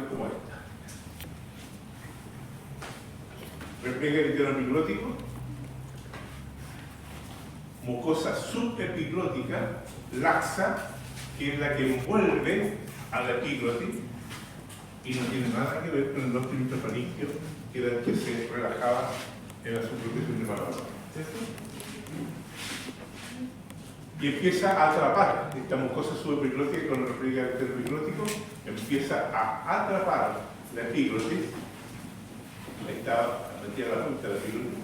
como esta. Repliegue literoepiglótico, mucosa subepiglótica, laxa, que es la que envuelve a la epiglotis y no tiene nada que ver con el óptimo intrafaringeo, que era el que se relajaba en la subprotección de palabra. Y empieza a atrapar esta mucosa subepiglótica con el repliegue literoepiglótico, empieza a atrapar la epiglotis. Ahí está metida la punta de la epiglotis,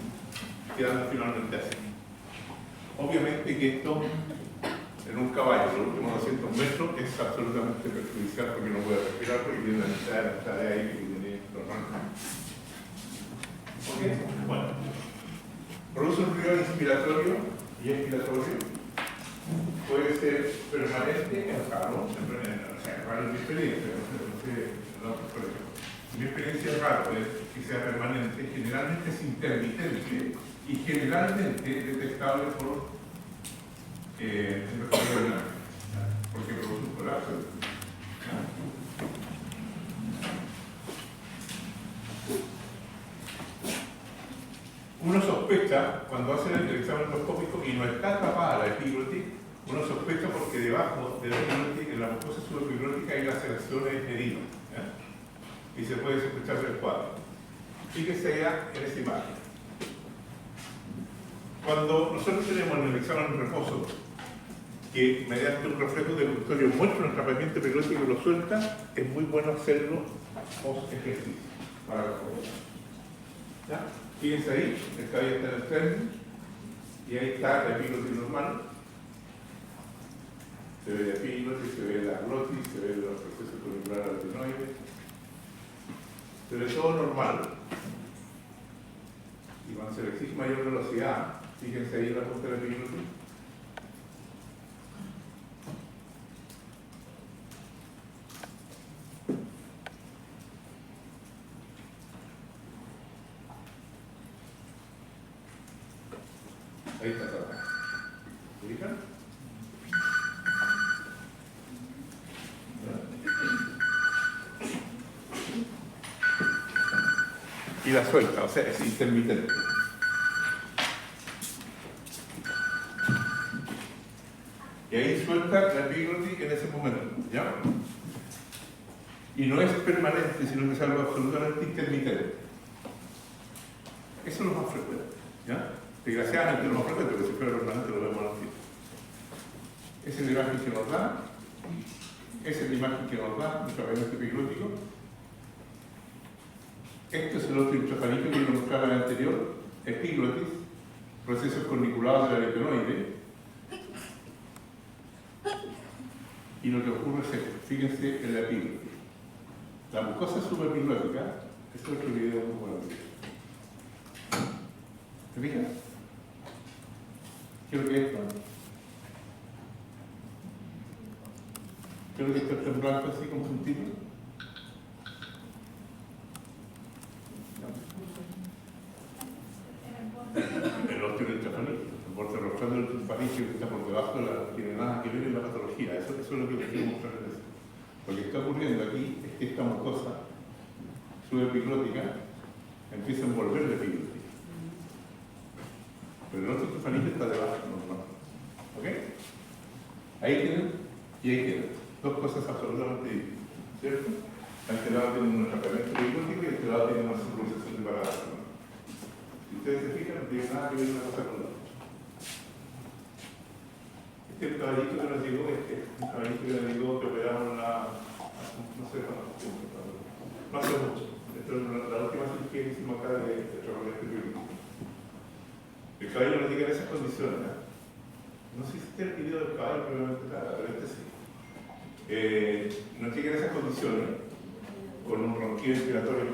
quedando finalmente así. Obviamente que esto en un caballo, los últimos 200 metros, es absolutamente perjudicial porque no puede respirar porque tiene la mitad de aire que tiene normalmente. ¿Ok? Bueno, produce un ruido inspiratorio y expiratorio. Puede ser permanente en raro, o sea, raro en mi experiencia, mi experiencia es raro que sea permanente, generalmente es intermitente y generalmente detectable por porque produce un colapso. Uno sospecha, cuando hace el examen endoscópico y no está atrapada la epiglotis, uno sospecha porque debajo de la epiglotis, en la mucosa subepiglótica, hay laceraciones heridas. Y se puede sospechar del cuadro. Fíjese ya en esa imagen. Cuando nosotros tenemos en el examen en reposo, que mediante un reflejo de consultorio muestra un atrapamiento epiglotico y lo suelta, es muy bueno hacerlo post ejercicio para la población. ¿Ya? Fíjense ahí, el cabello está en el término y ahí está la epiglotis normal. Se ve la epiglotis, se ve la glotis, se ve los procesos curriculares adenoides. Se ve todo normal. Y cuando se le exige mayor velocidad, fíjense ahí la punta de la epiglotis. Ahí está todo. ¿Se fijan? Y la suelta, o sea, es intermitente. Y ahí suelta la epiglotis en ese momento, ¿ya? Y no es permanente, sino que es algo absolutamente intermitente. Eso es lo más frecuente, ¿ya? Desgraciadamente lo más frecuente, porque si fuera permanente lo vemos así. Esa es la imagen que nos da, esa es la imagen que nos da el tratamiento epiglótico. Esto es el otro intrafaringeo que yo mostraba en el anterior, epiglotis, procesos corniculados de la aritenoide. Y lo que ocurre es esto, fíjense en la epiglotis. La mucosa subepiglótica, esto es otro video muy bueno. ¿Se fijan? ¿Qué es lo que es esto? ¿Qué es lo que está en blanco así con puntitos? El ósteo del intrafaringeo, el borde rostral del intrafaringeo que está por debajo de la, no tiene nada que ver en la patología. Eso es lo que les quiero mostrarles. Lo que está ocurriendo aquí es que esta mucosa subepiglótica empieza a envolver la epiglotis. Pero el ósteo intrafaringeo está debajo, normal. ¿Ok? Ahí tienen y ahí tienen. Dos cosas absolutamente distintas, ¿cierto? A este lado tienen un atrapamiento epiglotico y a este lado tienen una subluxación de parada. Si ustedes se fijan, no tiene nada que ver una cosa con la otra. Este es el caballito que nos llegó, un caballito que nos llegó que operamos no sé cuánto tiempo, no hace mucho. Esta es la última cirugía que hicimos acá de tratamiento epiglotico. El caballo nos llega en esas condiciones, ¿eh? No sé si este es el video del caballo, probablemente nada, pero este sí. Nos llega en esas condiciones, con un ronquido inspiratorio,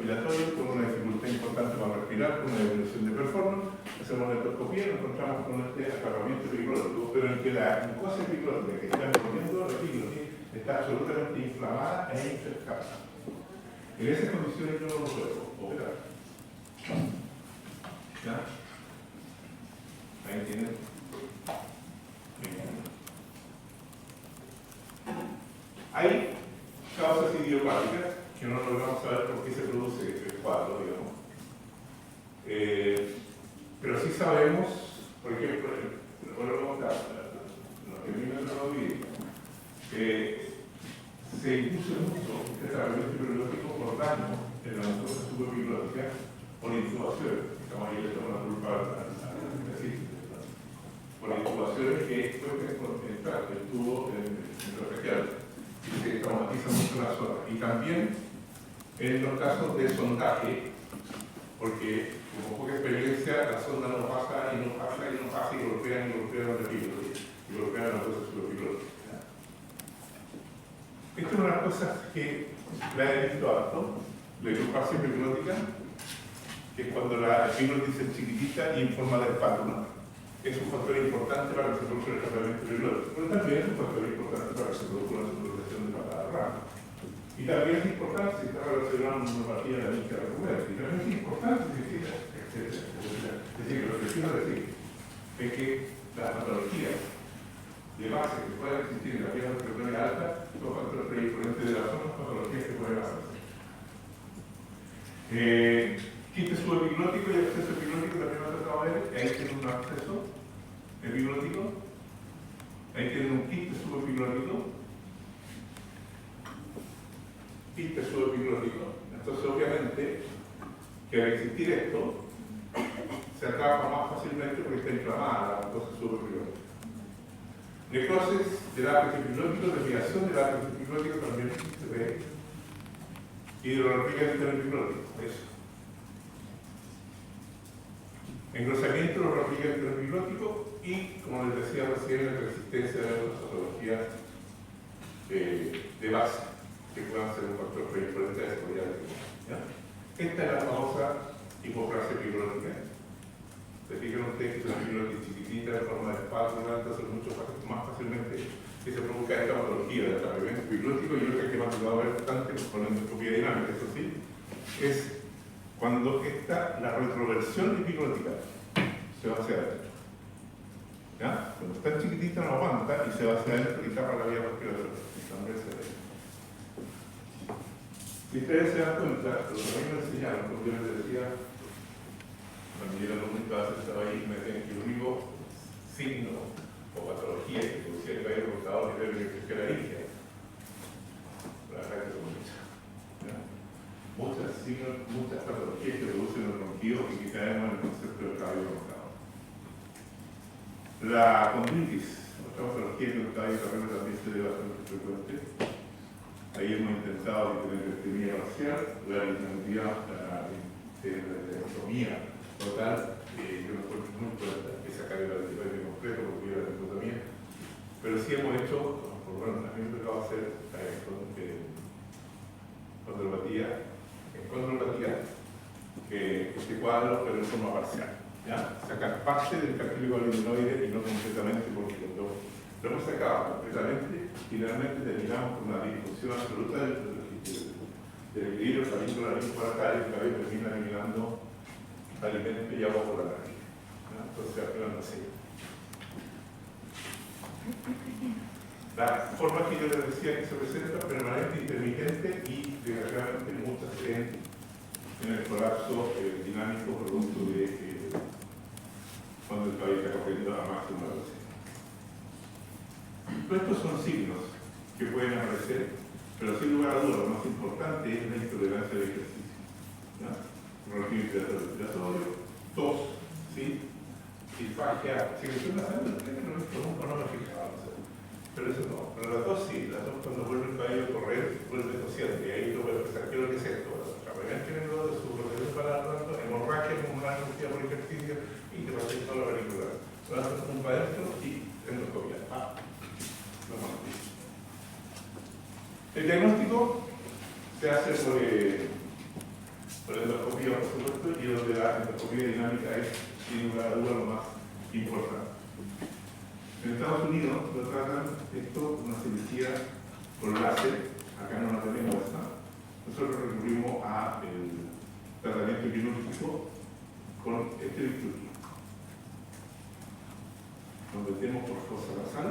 con una dificultad importante para respirar, con una disminución de performance, hacemos la endoscopía y nos encontramos con este atrapamiento epiglótico, pero en que la mucosa epiglótica que está envolviendo la epiglotis está absolutamente inflamada e infectada. En esas condiciones yo no lo puedo operar. ¿Ya? ¿Ahí entienden? Hay causas idiopáticas que no lo produce el cuadro, digamos. Pero sí sabemos, por ejemplo, los que viven en la rodilla, se impuso mucho este tratamiento hiperiótico por daño en la mucosa supraepiglotica por intubaciones. Estamos ahí le damos la culpa al específico. Por intubaciones que pueden entrar el tubo endotraqueal y se traumatiza mucho la zona. Y también en los casos de sondaje, porque como poca experiencia, la sonda no pasa y no pasa y no pasa y golpea y golpea la epiglotis y golpea la mucosa supraepiglotica. Esta es una de las cosas que la he visto harto, la hidrofasia epiglótica, que es cuando la epiglotis es chiquitita y en forma de espátula. Es un factor importante para que se produzca el escapamiento epiglótico, pero también es un factor importante para que se produzca la suplementación de patada rama. Y también es importante si está relacionado con una neuropatía de la minca recurrente. Y también es importante decir, lo que quiero decir es que las patologías de base que pueden existir en la vía respiratoria alta son factores predisponentes de las otras patologías que pueden aparecer. Quiste subepiglótico y acceso epiglótico también lo he tratado de ver. Ahí tienen un acceso epiglótico, ahí tienen un quiste subepiglótico, quiste subepiglótico. Entonces, obviamente, que al existir esto, se atrapa más fácilmente porque está inflamada la mucosa subepiglótica. Necrosis del ápice epiglótico, desviación del ápice epiglótico también se ve. Hidrorragia del epiglótico, eso. Engrosamiento de los rapillas del epiglótico y, como les decía recién, la resistencia de las patologías de base que puedan ser un factor predisponente a desarrollar el tumor. Esta es la famosa hipoplasia epiglótica. Se fijan ustedes que es una epiglotis chiquitita de forma de espátula, entonces mucho más fácilmente que se produzca esta patología del atrapamiento epiglótico. Y otra que me ha tocado ver bastante con la endoscopía dinámica, eso sí, es cuando la retroversión epiglótica se va hacia adentro. ¿Ya? Cuando está chiquitita no aguanta y se va hacia adentro y tapa la vía respiratoria. También se ve. Si ustedes se dan cuenta, lo que a mí me enseñaron, como yo les decía, cuando yo era comunicado, estaba ahí y me decían que el único signo o patología que producía el cabello cortado era la laringe. La verdad que son muchas. Muchas patologías que producen el ronquido y que caemos en el concepto del cabello cortado. La condritis, otra patología que el cabello cortado también se ve bastante frecuente. Ahí hemos intentado tener esterectomía parcial, la alternativa de la ectomía total, yo me encuentro muy fuerte que sacar el antibiótico completo porque yo la ectomía, pero sí hemos hecho, por lo menos también me tocaba hacer condropatía, este cuadro, pero en forma parcial. ¿Ya? Sacar parte del cartílago aliminoide y no completamente, porque lo hemos sacado completamente y realmente terminamos con una disfunción absoluta del equilibrio salícola-linfoarterial y el cabello termina eliminando alimentos y agua por la nariz. Entonces, al final no sé. La forma que yo les decía que se presenta permanente, intermitente y desgraciadamente muchas en el colapso dinámico producto de cuando el cabello está corriendo a máxima velocidad. Todos estos son signos que pueden aparecer, pero sin lugar a dudas lo más importante es la intolerancia al ejercicio. Relativo respiratorio, tos, ¿sí? Disfagia, secreción nasal, nunca no me fijaba, pero eso no. Pero la tos sí, la tos cuando vuelve el cabello a correr, vuelve tosiendo, y ahí lo voy a pensar, ¿qué es lo que es esto? Realmente de su protección para el rato, hemorragia pulmonar inducida por ejercicio y te pasa toda la auricular. Lo haces un para adentro y endoscopia. El diagnóstico se hace por endoscopia, por supuesto, y donde la endoscopia dinámica es, sin lugar a duda, lo más importante. En Estados Unidos lo tratan esto una cirugía por láser, acá no la tenemos esta. Nosotros recurrimos al tratamiento quirúrgico con este bisturí. Nos metemos por fosa nasal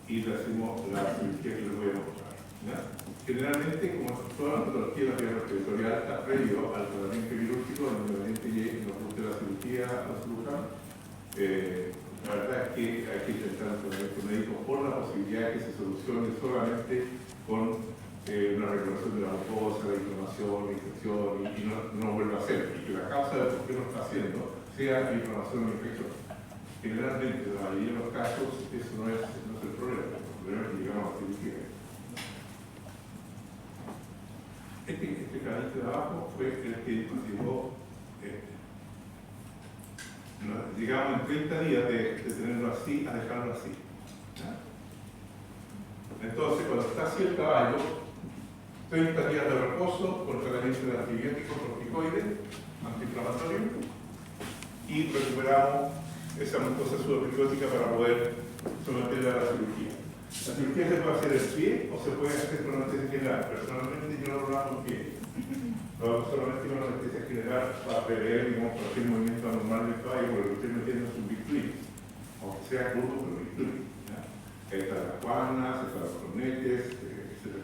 y le hacemos la cirugía que les voy a mostrar. ¿Ya? Generalmente, como toda la patología de la pierna respiratoria está previo al tratamiento quirúrgico, donde el paciente llegue y nos guste la cirugía al cirujano, la verdad es que hay que intentar un tratamiento médico por la posibilidad de que se solucione solamente con una regulación de la mucosa, la inflamación, la infección y no vuelva a ser, y que la causa de por qué no está haciendo sea la inflamación o la infección. Generalmente, en la mayoría de los casos, eso no es el problema. El problema es que llegamos a la cirugía. Este canalito de abajo fue el que nos llevó, llegamos en 30 días de tenerlo así a dejarlo así. ¿Ya? Entonces, cuando está así el caballo, 30 días de reposo con tratamiento de antibióticos, corticoides, antiinflamatorios, y recuperamos esa mucosa subapiglótica para poder someterla a la cirugía. La cirugía se puede hacer en pie o se puede hacer con anestesia general. Personalmente yo no lo hago en pie. Lo hago solamente con anestesia general para prever, digamos, cualquier movimiento anormal del caballo, porque lo que estoy metiendo es un bisturí, aunque sea crudo, pero bisturí. Ahí están las guanas, están los cornetes, etc.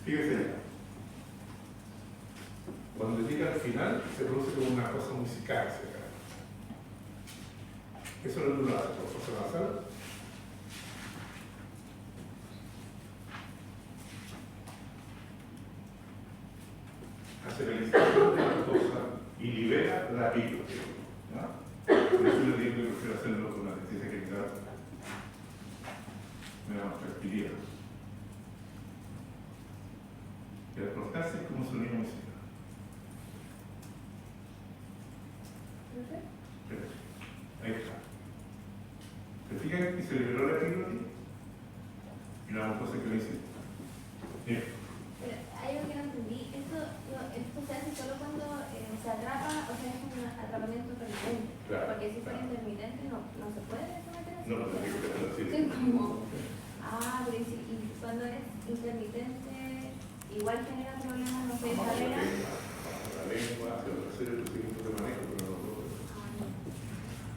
Fíjese ya. Cuando llega al final, se produce como una cosa musical. Eso es lo que uno hace, por fosa nasal. Hace la inspiración de la mucosa y libera la epiglotis. Por eso le digo que prefiero hacerlo con anestesia general. Me da más tranquilidad. Y al cortarse es como un sonido musical. Ahí está. ¿Se fijan que se liberó la epiglotis? Y la mucosa que le hice. Bien. Pero hay algo que no entendí. Esto se hace solo cuando se atrapa, o sea, es un atrapamiento intermitente. Claro, Porque si fuera claro. intermitente no se puede someter así. No, no te digo que te lo Sí, sirve. como. Pero y cuando eres intermitente, igual genera problemas, no sé, cadera. La lengua, hacia los terceros procedimientos de manejo, pero no lo puedo.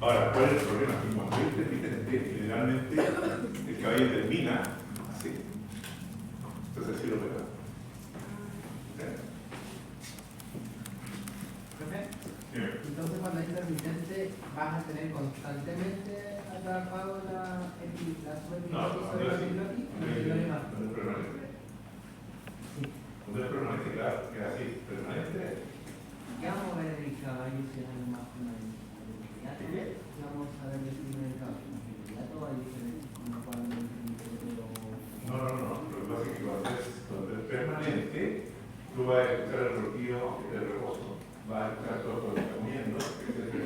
Ahora, ¿cuál es el problema? Que cuando es intermitente, generalmente el caballo termina así. Entonces así lo pega. Entonces, cuando es intermitente, vas a tener constantemente atrapado la subapiglótis sobre la epiglotis, no es permanente. Cuando es permanente, claro, que es así, permanente. ¿Qué vamos a ver en el caballo si es algo más inmediato? ¿Qué vamos a ver en el caballo? ¿Inmediato hay diferencias como cuando es intermitente o...? No. Lo que pasa es que cuando es permanente, tú vas a escuchar el ruido del reposo. Va a estar todo comiendo, etc.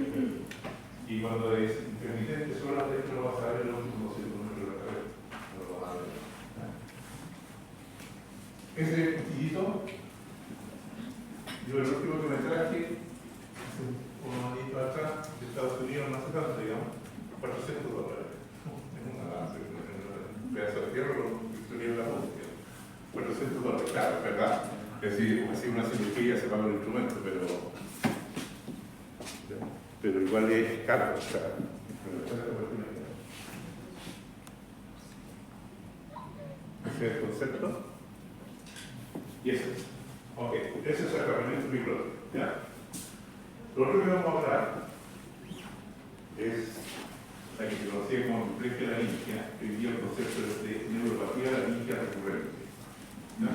Y cuando es intermitente, solamente lo vas a ver en los últimos 5 metros de la cabeza. No lo vas a ver. Ese cuchillito, yo el último que me traje, hace unos añitos atrás, de Estados Unidos, no hace tanto, digamos, $400. Es una lanza, un pedazo de fierro con un bisturí en la música. $400, claro, es verdad. Es decir, así una cirugía se paga el instrumento, pero igual es caro. O sea, ¿ese es el concepto? Y ese es. Ok, ese es el tratamiento biológico. ¿Ya? Lo otro que vamos a hablar es la que se conocía como compleja laringia, que hoy día el concepto de neuropatía laringia recurrente. ¿Ya?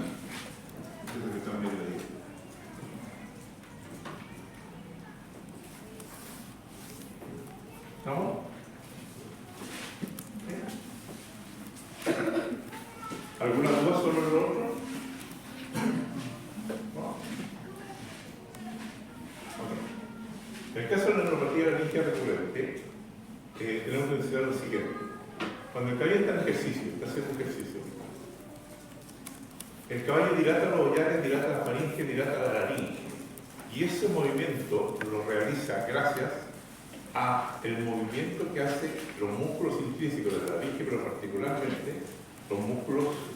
Eso es lo que están viendo ahí. ¿Estamos? ¿Alguna duda sobre lo otro? No. Okay. En el caso de la neuropatía laringia recurrente, tenemos que considerar lo siguiente. Cuando el caballo está en ejercicio, está haciendo ejercicio, el caballo dilata los ollares, dilata la faringe, dilata la laringe. Y ese movimiento lo realiza gracias a el movimiento que hace los músculos intrínsecos de la laringe, pero particularmente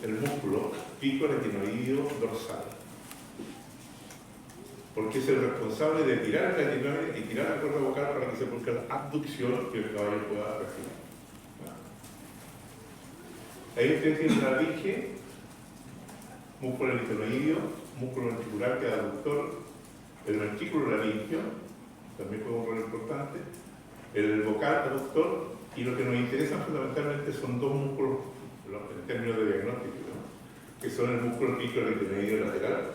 el músculo pico-retinoideo dorsal. Porque es el responsable de tirar el retinoide y tirar la cuerda vocal para que se produzca la abducción que el caballo pueda respirar. Ahí ustedes tienen la laringe músculo aritenoideo, músculo ventricular que es aductor, el ventrículo laringio, también juega un rol importante, el vocal aductor, y lo que nos interesa fundamentalmente son dos músculos, en términos de diagnóstico, ¿no? Que son el músculo aritenoideo lateral,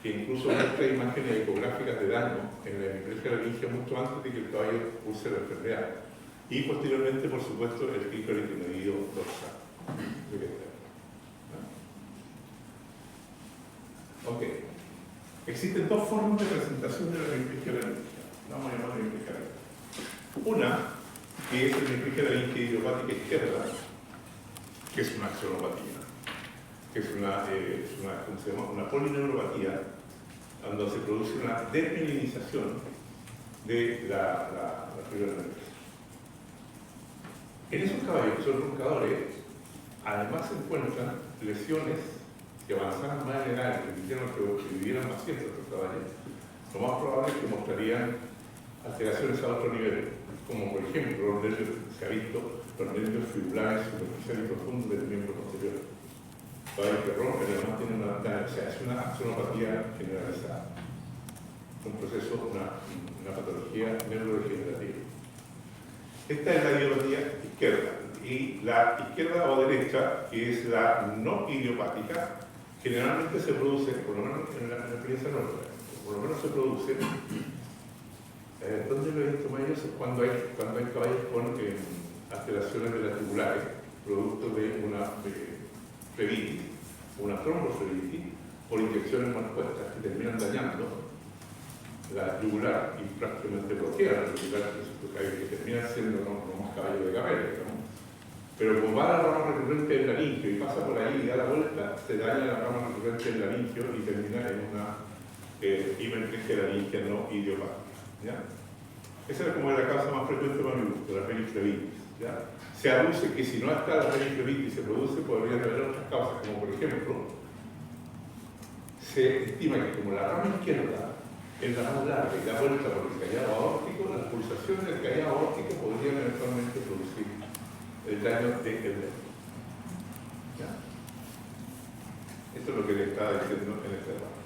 que incluso muestra imágenes ecográficas de daño en la hemiplegia laringea mucho antes de que el caballo curse la enfermedad. Y posteriormente, por supuesto, el aritenoideo dorsal. Ok. Existen dos formas de presentación de la hemiplegia laringea. Vamos a llamar hemiplegia laringea. Una, que es la hemiplegia laringea idiopática izquierda, que es una axonopatía, que es ¿cómo se llama? Una polineuropatía, donde se produce una desmielinización de la fibra nerviosa. En esos caballos que son roncadores, además se encuentran lesiones que avanzaran más en edad, que vivieran más tiempo estos caballos. Lo más probable es que mostrarían alteraciones a otro nivel, como por ejemplo los nervios, se ha visto los nervios fibulares superficiales y profundos del miembro posterior. Caballos que roncan y además tienen o sea, es una axonopatía generalizada, un proceso, una patología neurodegenerativa. Esta es la idiopatía izquierda, y la izquierda o derecha, que es la no idiopática, generalmente se produce, por lo menos en la experiencia nuestra, por lo menos se produce, donde lo he visto mayor es cuando hay caballos con alteraciones de las tubulares, producto de una flebitis, una tromboflebitis, por inyecciones mal puestas que terminan dañando la yugular y prácticamente bloquean la yugular, que termina siendo como un caballo de carrera, ¿no? Pero como va a la rama recurrente del laringio y pasa por ahí y da la vuelta, se daña la rama recurrente del laringio y termina en una hipertrexia laringea no idiopática, ¿ya? Esa es como la causa más frecuente para mi gusto, la periflebitis, ¿ya? Se aduce que si no está la periflebitis y se produce, podrían haber otras causas, como por ejemplo, se estima que como la rama izquierda es la más larga y da vuelta por el callado aórtico, las pulsaciones del callado aórtico podrían eventualmente producir el daño del nervio. ¿Ya? Esto es lo que le estaba diciendo en este lado.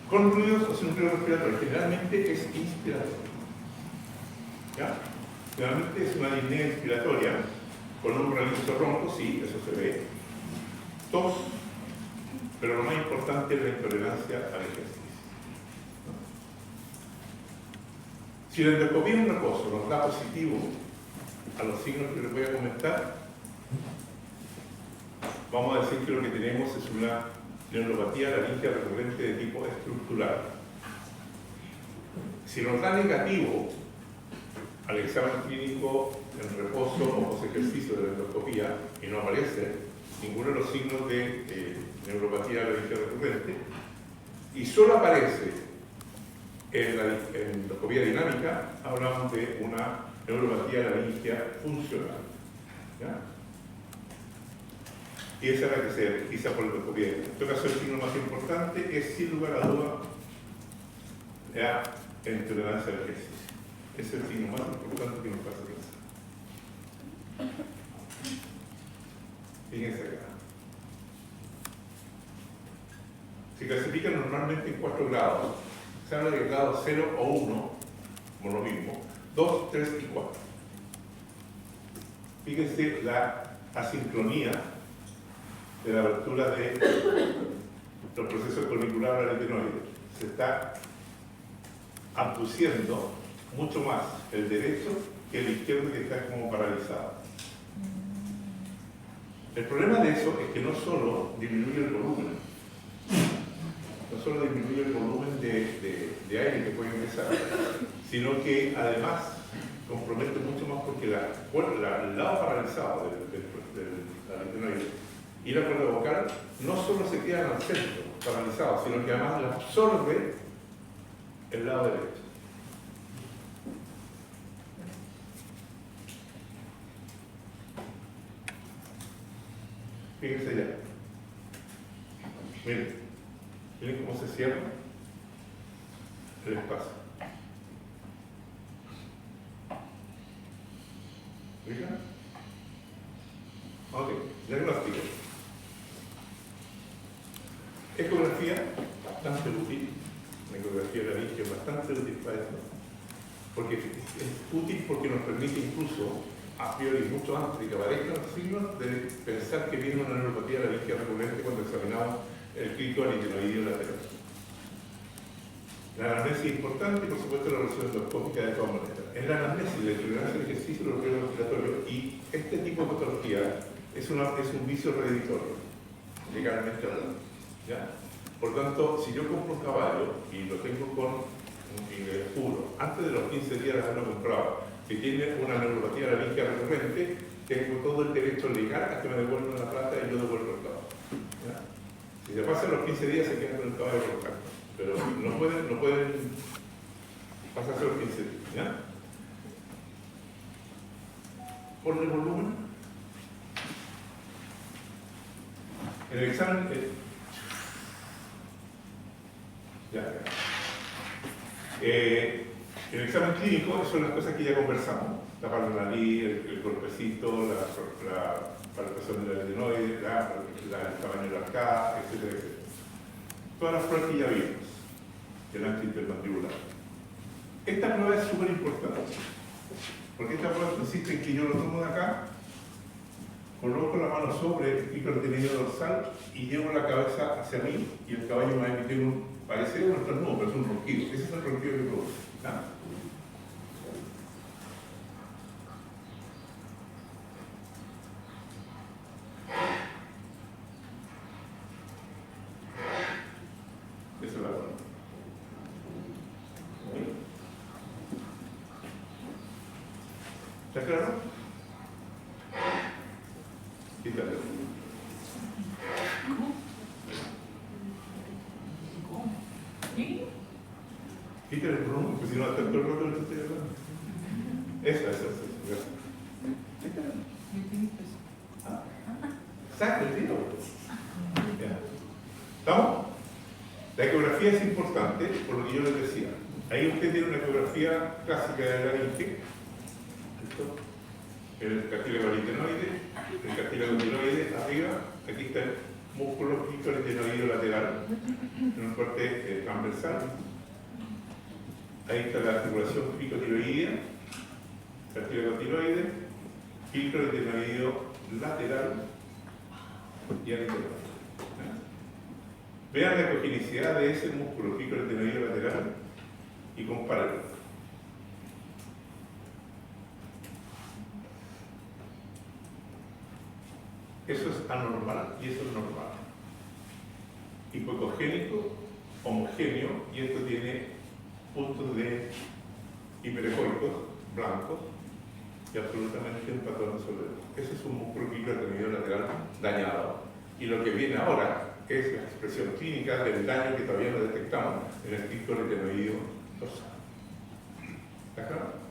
Con ruidos o sin ruido respiratorio, generalmente es inspiratorio. ¿Ya? Generalmente es una disnea inspiratoria, con un realizo ronco, sí, eso se ve. Tos, pero lo más importante es la intolerancia al ejercicio. Si la endoscopía en reposo nos da positivo a los signos que les voy a comentar, vamos a decir que lo que tenemos es una neuropatía laringea recurrente de tipo estructural. Si nos da negativo al examen clínico en reposo o post ejercicio de la endoscopía y no aparece ninguno de los signos de neuropatía laringea recurrente y solo aparece en la endoscopía dinámica, hablamos de una neuropatía laringea funcional, ¿ya? Y esa es la que se realiza por la endoscopía. En este caso, el signo más importante es, sin lugar a duda, la intolerancia al ejercicio. Es el signo más importante que nos pasa pensar. Fíjense acá. Se clasifican normalmente en 4 grados. Se habla de grado 0 o 1, como lo mismo, 2, 3 y 4. Fíjense la asincronía de la abertura de los procesos corniculares aritenoides. Se está abduciendo mucho más el derecho que el izquierdo, que está como paralizado. El problema de eso es que no solo disminuye el volumen, de aire que puede ingresar, sino que además compromete mucho más porque el lado paralizado del aritenoide y la cuerda vocal no solo se quedan al centro paralizados, sino que además la absorbe el lado derecho. Fíjense ya. Miren cómo se cierra el espacio. ¿Fijan? Ok. Diagnóstico. Ecografía, bastante útil. La ecografía de la laringe es bastante útil para eso. Porque es útil porque nos permite incluso, a priori, mucho antes de que aparezcan los signos, de pensar que viene una neuropatía de la laringe recurrente cuando examinamos el crítico aritenoideo lateral. La anamnesis es importante y, por supuesto, la resolución endoscópica de todas maneras. En la anamnesis, la tolerancia al ejercicio de los órganos respiratorios y este tipo de patología es un vicio hereditario, legalmente hablando. ¿Ya? Por tanto, si yo compro un caballo y lo tengo y le descubro, antes de los 15 días de haberlo comprado, que tiene una neuropatía de la laringe recurrente, tengo todo el derecho legal a que me devuelvan la plata y yo devuelvo el caballo. ¿Ya? Si se pasan los 15 días, se quedan con el caballo por carta. Pero no pueden pasarse los 15 días. ¿Ya? Por el volumen. El examen. El examen clínico son las cosas que ya conversamos. Tapar la nariz, el golpecito, la palpación del adenoide, el tamaño de la arcada, etcétera, etcétera. Todas las pruebas que ya vimos, el ancho intermandibular. Esta prueba es súper importante, porque esta prueba consiste en que yo lo tomo de acá, coloco la mano sobre el pico retenido dorsal y llevo la cabeza hacia mí y el caballo me va a emitir parece un estornudo, pero es un ronquido. Ese es el ronquido que produce. ¿Ah? Esa es la prueba. ¿Está claro? Quítale. Quítale el pronombre, porque si no, hasta el rato lo que estoy hablando. Esa. Quítale. Ah, saca el tío. ¿Estamos? La ecografía es importante, por lo que yo les decía. Ahí usted tiene una ecografía clásica de la laringe. El cartílago aritenoide, el cartílago aritenoide arriba, aquí está el músculo pico-aritenoideo lateral, en un corte transversal. Ahí está la articulación pico-tiroidea, cartílago tiroide, pico-aritenoideo lateral y aritenoide. Vean la ecogenicidad de ese músculo pico-aritenoideo lateral y compárenlo. Eso es anormal y eso es normal. Hipocogénico, homogéneo, y esto tiene puntos de hiperecoicos blancos y absolutamente un patrón de soledad. Ese es un músculo pico-aritenoideo lateral dañado. Y lo que viene ahora es la expresión clínica del daño que todavía no detectamos en el pico-aritenoideo dorsal. ¿Está claro?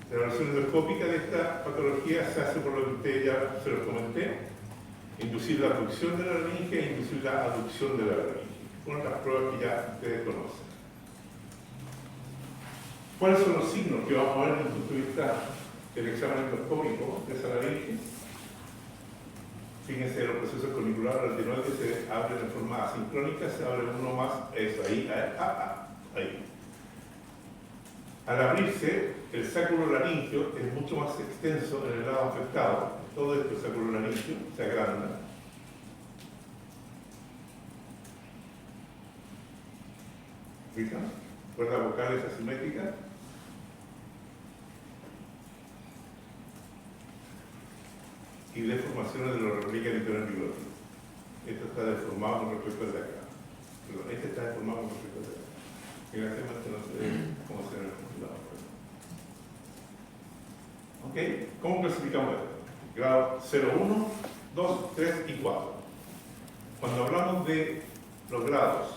La evaluación endoscópica de esta patología se hace por lo que ustedes ya se los comenté: inducir la abducción de la laringe e inducir la aducción de la laringe. Una de las pruebas que ya ustedes conocen. ¿Cuáles son los signos que vamos a ver desde el punto de vista del examen endoscópico de esa laringe? Fíjense, los procesos corniculares aritenoides se abren de forma asincrónica, se abre uno más, eso, ahí. Al abrirse, el sacro laringio es mucho más extenso en el lado afectado. Todo esto, el sacro laringio, se agranda. ¿Fijan? Cuerdas vocales asimétricas. Y deformaciones de los replica litoral biglótico. Esto está deformado con respecto al de acá. Perdón, este está deformado con respecto al de acá. Desgraciadamente no sé cómo se ve el computador. ¿Ok? ¿Cómo clasificamos esto? Grado 0, 1, 2, 3 y 4. Cuando hablamos de los grados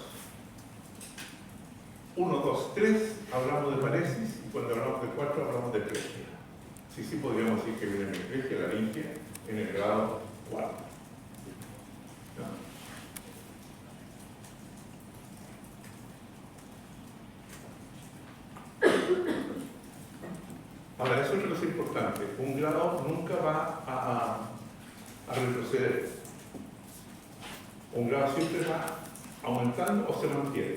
1, 2, 3, hablamos de paresis, y cuando hablamos de 4, hablamos de eclesia. Sí, podríamos decir que viene en eclesia, laringe, en el grado 4. ¿No? Ahora, eso es lo que es importante. importante, un grado nunca va a retroceder. Un grado siempre va aumentando o se mantiene.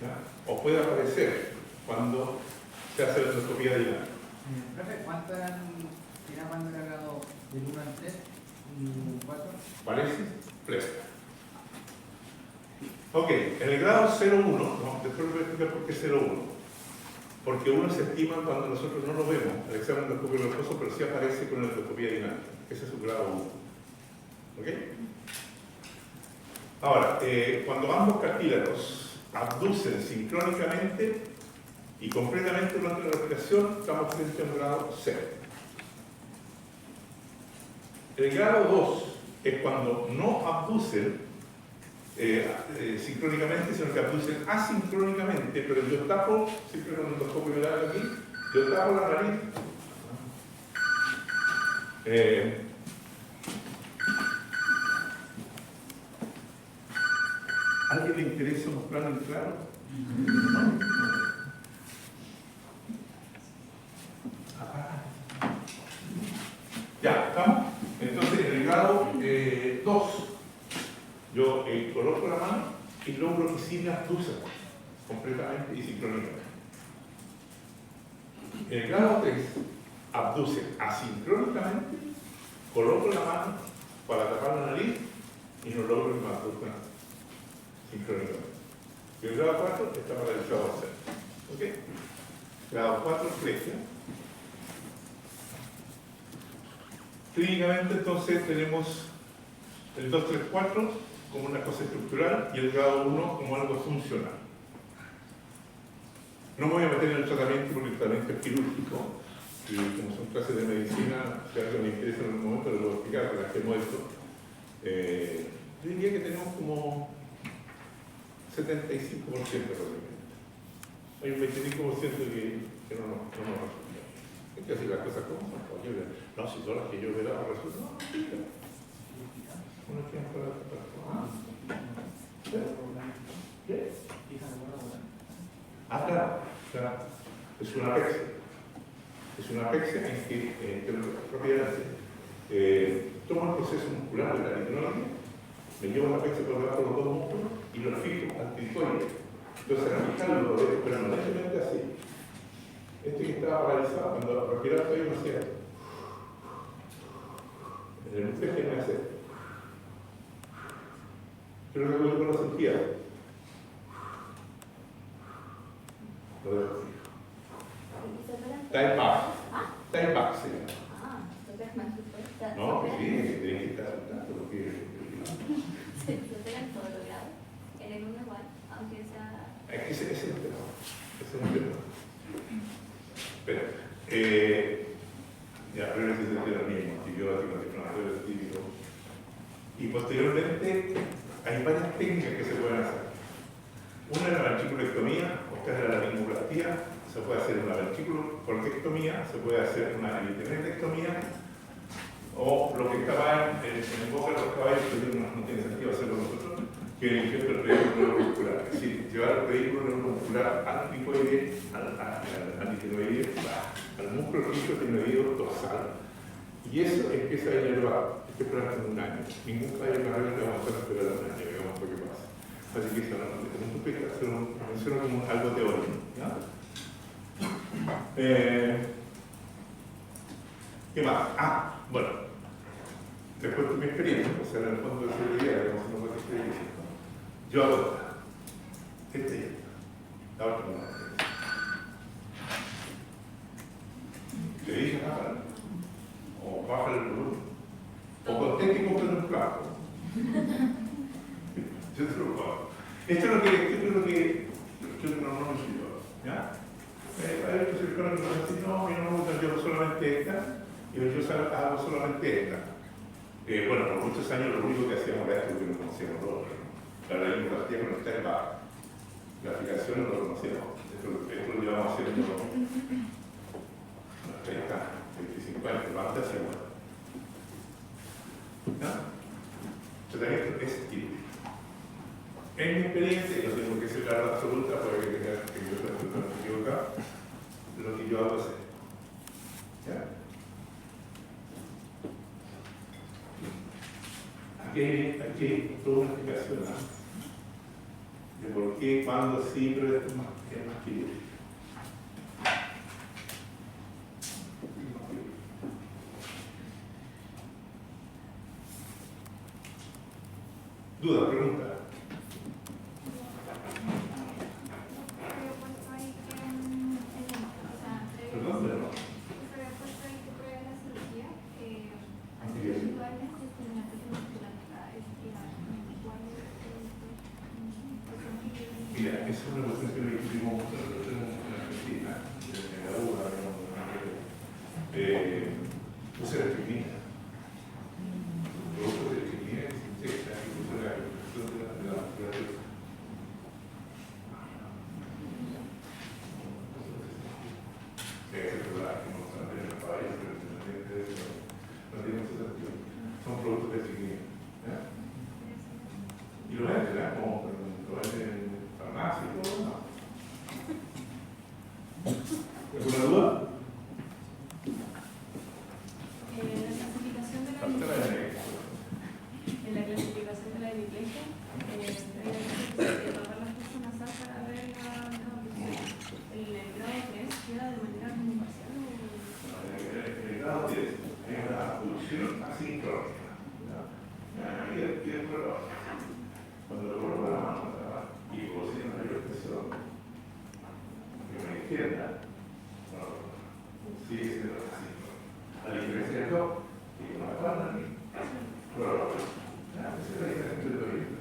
¿Ya? O puede aparecer cuando se hace la endoscopía dinámica. Profe, ¿cuánto era cuando era grado del 1 al 3 y 4? ¿Parece? Fresca. Ok, en el grado 0,1, no, después voy a explicar por qué 0,1. Porque 1 se estima cuando nosotros no lo vemos, el examen de endoscopia verdoso, pero sí aparece con la endoscopia dinámica. Ese es su grado 1. ¿Ok? Ahora, cuando ambos cartílagos abducen sincrónicamente y completamente durante la respiración, estamos frente a un grado 0. El grado 2 es cuando no abducen sincrónicamente, sino que abducen asincrónicamente, pero yo tapo, siempre con el endoscopio me da aquí, yo tapo la nariz. ¿A alguien le interesa mostrarlo en claro? ¿No? Ya, ¿estamos? Entonces, en el grado 2, yo coloco la mano y logro que sí me abduza completamente y sincrónicamente. En el grado 3, abduce asincrónicamente, coloco la mano para tapar la nariz y no logro que me abduzca sincrónicamente. Y el grado 4 está paralizado a hacer. ¿Ok? Grado 4, flexión. Clínicamente, entonces, tenemos el 2, 3, 4 como una cosa estructural y el grado 1 como algo funcional. No me voy a meter en el tratamiento porque el tratamiento es quirúrgico y como son clases de medicina, si algo me interesa en algún momento, lo voy a explicar para las que hemos hecho. Yo diría que tenemos como 75% probablemente. Hay un 25% que no nos resulta. Hay que decir las cosas como son. No, si todas las que yo veo resultan. No, no, una que ¿qué? Ah, claro. Es una apexia. Es una apexia en que propiedades. Tomo el proceso muscular de la aritmia, me llevo la apexia por debajo de los dos músculos y lo fijo al tiltoide. Entonces, al fijarlo, lo veo permanentemente así. Este que estaba paralizado, cuando respiraba estoy no hacía. En el museo que me hace. Pero lo que con la cirugía. Lo dejo fijo. Time back. Time back se llama. No, que sí, que tiene que estar saltando lo que. Se operan todos los grados. En el 1 igual, aunque sea. Es que ese es el tema. Ese es el tema. Espera. Ya, pero ese es el mismo, antibiótico, antiinflamatorio, típico. Y posteriormente hay varias técnicas que se pueden hacer. Una es la ventriculectomía, otra es la laringoplastia, se puede hacer una ventriculocortectomía, se puede hacer una elitenectomía, o lo que estaba en boca de los caballos, que no tiene sentido hacerlo nosotros, que es el injerto del pedículo neuromuscular. Es decir, llevar el pedículo neuromuscular al picoide, al litinoide, al músculo rígido dorsal. Y eso empieza a inervar. Hay que esperar hasta un año. Ningún caballo carrera le vamos a hacer esperar un año, digamos lo que pasa. Así que eso no se lo menciono como algo teórico. ¿Ya? ¿Qué más? Bueno, después de mi experiencia, o sea, en el fondo de seguridad, digamos, una buena experiencia. Yo hago esta y esta. La otra no. Le dije nada, o baja el volumen, o conteste y compre un plato. Yo te lo pago. Esto es lo que no me sirvió. ¿Ya? Hay otros cirujanos que me dicen, no, yo no me gusta, yo solamente esta, y yo hago solamente esta. Bueno, por muchos años lo único que hacíamos era esto, que no conocíamos todos. La laringoplastia con esta baja. La aplicación no lo conocíamos. Esto lo llevamos haciendo unos 30, 25 años, pero antes hacíamos. ¿No? El tratamiento es quirúrgico. En mi experiencia, y no tengo que ser la verdad absoluta, puede que tenga que yo estoy equivocado, lo que yo hago es aquí hay toda una explicación, ¿no? De por qué, cuándo, sí, pero esto es más que duda, pregunta. Perdón, pero no. Mira, esa es una cuestión que discutimos nosotros en Argentina, en la UBA, no se discrimina. Productos de disciplina y sintesa, incluso la agricultura de la naturaleza. Es verdad que no se mantiene en el país, pero independiente de eso, no tiene mucho sentido. Son productos de disciplina. Y lo venden, ¿verdad? Como lo venden en farmacia y todo, ¿no? ¿Alguna duda? En la clasificación de la iglesia, tratar las personas para ver el grado 3 queda de manera muy parcial. El grado 10 es la producción asincrónica. Y el color. Cuando lo coloca la mano y posee mayor presión, que a la izquierda, sigue siendo asíncrónico. A la diferencia del top, y con la palma, color. Esa es la diferencia entre los libros.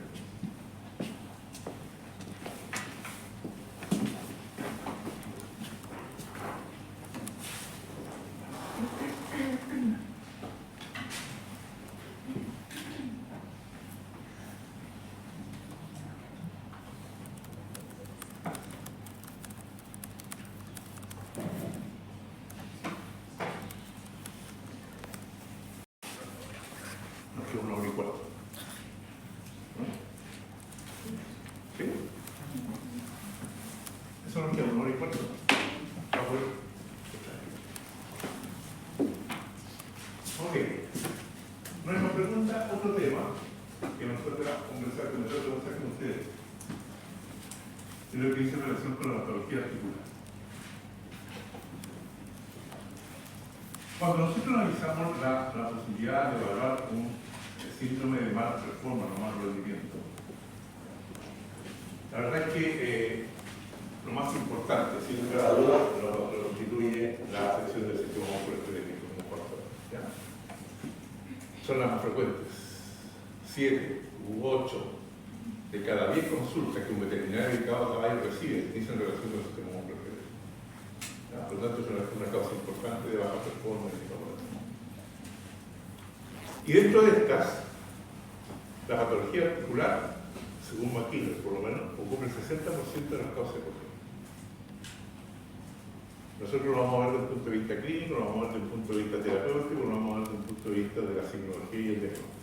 ¿Sí? Eso no queda un hora y cuarto. Ok. Nuestra pregunta, otro tema que nos toca conversar con ustedes. Es lo que dice en relación con la patología articular. Cuando nosotros analizamos la posibilidad de evaluar un síndrome de mala performance o mal rendimiento, la verdad es que lo más importante, sin lugar a dudas, lo constituye la afección del sistema musculoesquelético como factor. Son las más frecuentes. 7 u 8 de cada 10 consultas que un veterinario dedicado a caballo recibe dicen relación con el sistema musculoesquelético. Por lo tanto, es una causa importante de baja performance y todo eso. Y dentro de estas, la patología articular, según McKinley, por lo menos, ocupa el 60% de las causas de corte. Nosotros lo vamos a ver desde un punto de vista clínico, lo vamos a ver desde un punto de vista terapéutico, lo vamos a ver desde un punto de vista de la psicología y el diagnóstico.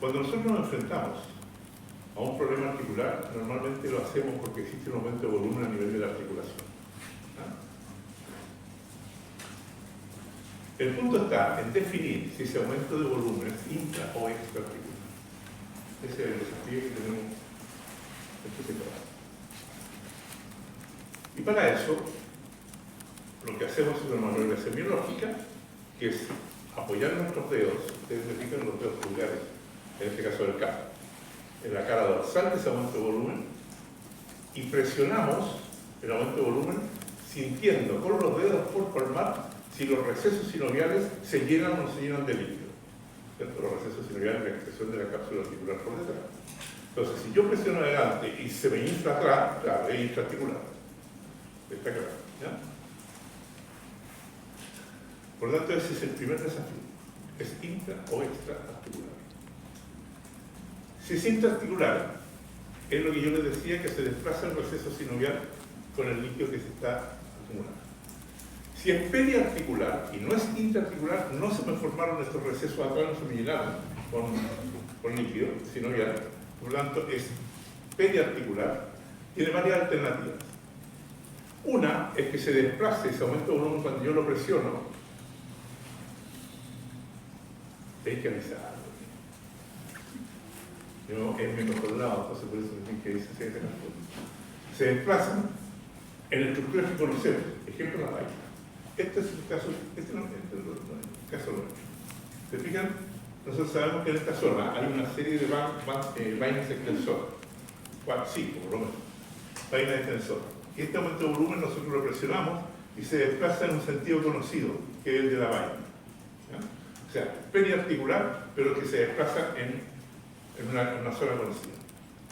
Cuando nosotros nos enfrentamos a un problema articular, normalmente lo hacemos porque existe un aumento de volumen a nivel de la articulación. El punto está en definir si ese aumento de volumen es intra o extraarticular. Ese es el desafío que tenemos este sector. Y para eso, lo que hacemos es una maniobra semiológica, que es apoyar nuestros dedos, ustedes se fijan los dedos pulgares, en este caso del cara, en la cara dorsal de ese aumento de volumen, y presionamos el aumento de volumen sintiendo con los dedos por palmar si los recesos sinoviales se llenan o no se llenan de líquido. ¿Cierto? Los recesos sinoviales, la expresión de la cápsula articular por detrás. Entonces, si yo presiono adelante y se me infla atrás, claro, es intraarticular. Está claro, ¿ya? Por lo tanto, ese es el primer desafío. ¿Es intra o extraarticular? Si es intraarticular, es lo que yo les decía, que se desplaza el receso sinovial con el líquido que se está acumulando. Si es periarticular y no es intraarticular, no se me formaron estos recesos atrás, no se me llenaron con líquido sinovial. Por lo tanto, es periarticular. Tiene varias alternativas. Una es que se desplace ese aumento de volumen cuando yo lo presiono. Hay que avisarlo. ¿no? Es mi mejor lado, entonces por eso dicen que dice se desplazan en estructuras que conocemos, ejemplo la vaina. Este es el caso, este no es el caso nuestro. ¿Se fijan? Nosotros sabemos que en esta zona hay una serie de vainas extensoras, 5 por lo menos, vainas extensoras. Y este aumento de volumen nosotros lo presionamos y se desplaza en un sentido conocido, que es el de la vaina. ¿Ya? O sea, periarticular, pero que se desplaza en una zona conocida.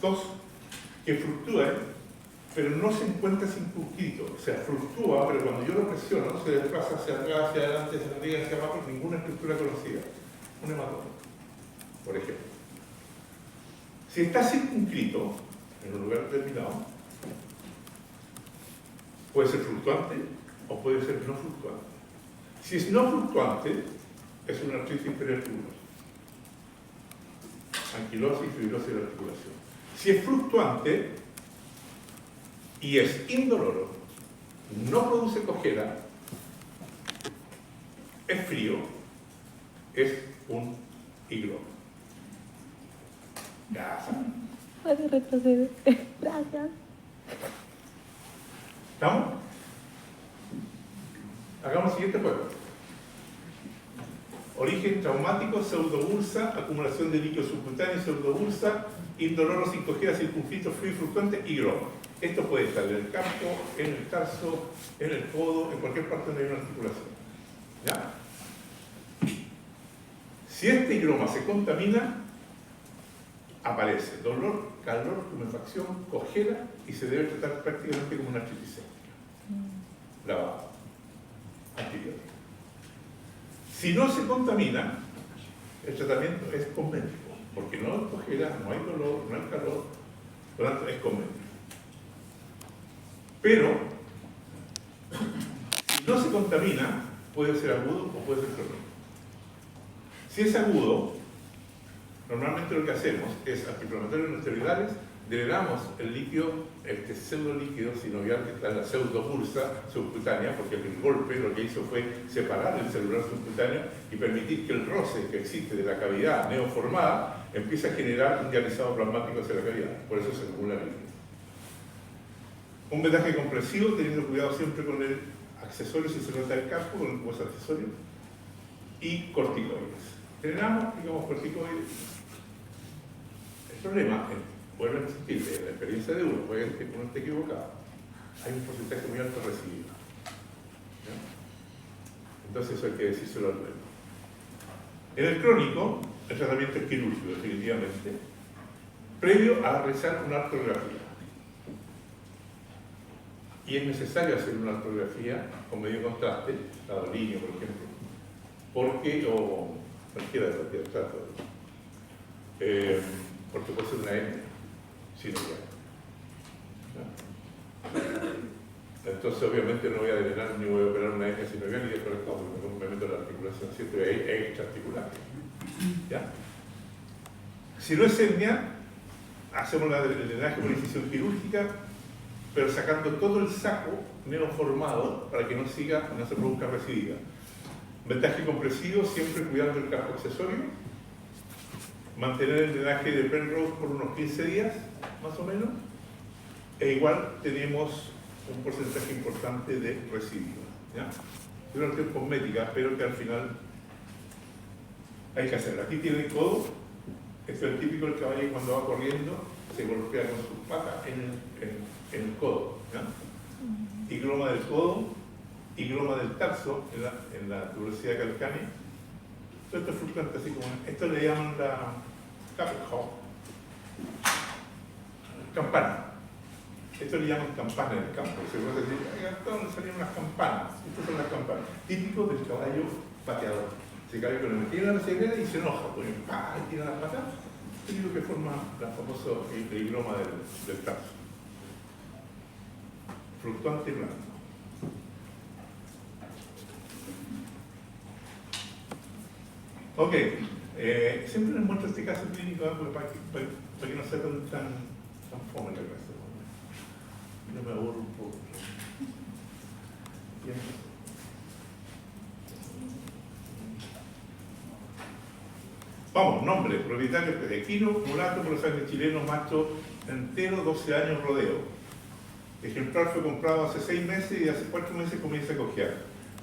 2, que fluctúa, pero no se encuentra circunscrito. O sea, fluctúa, pero cuando yo lo presiono, se desplaza hacia atrás, hacia adelante, hacia arriba, hacia abajo, ninguna estructura conocida. Un hematoma, por ejemplo. Si está circunscrito en un lugar determinado, puede ser fluctuante o puede ser no fluctuante. Si es no fluctuante, es una artritis inferior tubular. Anquilosis y fibrosis de la articulación. Si es fluctuante y es indoloro, no produce cojera, es frío, es un higloma. Ya saben. Puede retroceder. Gracias. ¿Estamos? Hagamos el siguiente juego. Origen traumático, pseudobursa, acumulación de líquido subcutáneo, pseudobursa, indoloro sin cojera, circunscrito, frío y fluctuante, higloma. Esto puede estar en el campo, en el tarso, en el codo, en cualquier parte donde hay una articulación. ¿Ya? Si este higloma se contamina, aparece dolor, calor, tumefacción, cojera y se debe tratar prácticamente como una artritis séptica. Lavado. Antibiótico. Si no se contamina, el tratamiento es cosmético, porque no hay cojera, no hay dolor, no hay calor, por lo tanto es cosmético. Pero, si no se contamina, puede ser agudo o puede ser crónico. Si es agudo, normalmente lo que hacemos es antiinflamatorios no esteroidales, drenamos el líquido, este pseudolíquido sinovial que está en la pseudobursa subcutánea, porque el golpe lo que hizo fue separar el celular subcutáneo y permitir que el roce que existe de la cavidad neoformada empiece a generar un dializado plasmático hacia la cavidad. Por eso se acumula líquido. Un vendaje compresivo, teniendo cuidado siempre con el accesorio si se trata del campo, con el hueso accesorio, y corticoides. Drenamos, digamos, corticoides. El problema es, vuelvo a insistir, en la experiencia de uno, puede que uno esté equivocado, hay un porcentaje muy alto recibido. ¿Ya? Entonces eso hay que decírselo al dueño. En el crónico, el tratamiento es quirúrgico, definitivamente, previo a realizar una artrografía. Y es necesario hacer una artrografía con medio contraste, ladrillo, por ejemplo, porque, o cualquiera de los tratos, porque puede ser una hernia sinovial. Entonces, obviamente, no voy a drenar ni voy a operar una hernia sinovial y después me meto en la articulación, ¿cierto? Es extraarticular. ¿Ya? Si no es hernia, hacemos el drenaje por incisión quirúrgica, pero sacando todo el saco neoformado para que no se produzca recidiva. Vendaje compresivo, siempre cuidando el casco accesorio. Mantener el drenaje de Penrose por unos 15 días, más o menos. E igual tenemos un porcentaje importante de recidiva. ¿Ya? Es una opción cosmética, pero que al final hay que hacerla. Aquí tiene el codo. Esto es el típico del caballo cuando va corriendo, se golpea con sus patas en el codo. ¿Ya? Higloma del codo, higloma del tarso en la tuberosidad calcánea. Todo esto es fluctuante, así como esto le llaman la campana. Esto le llaman campana en el campo. Se puede decir, acá donde salían las campanas. Estas son las campanas. Típico del caballo pateador. Se cae con el metida en la ceguera y se enoja, porque y tira las patas. Esto es lo que forma la famosa higloma del tarso. Fluctuante y blanco. Ok, siempre les muestro este caso clínico para que no sea tan fome la clase. Yo me aburro un poco. Bien. Vamos, nombre, propietario perequino, mulato, por sangre chileno, macho entero, 12 años, rodeo. Ejemplar fue comprado hace 6 meses y hace 4 meses comienza a cojear.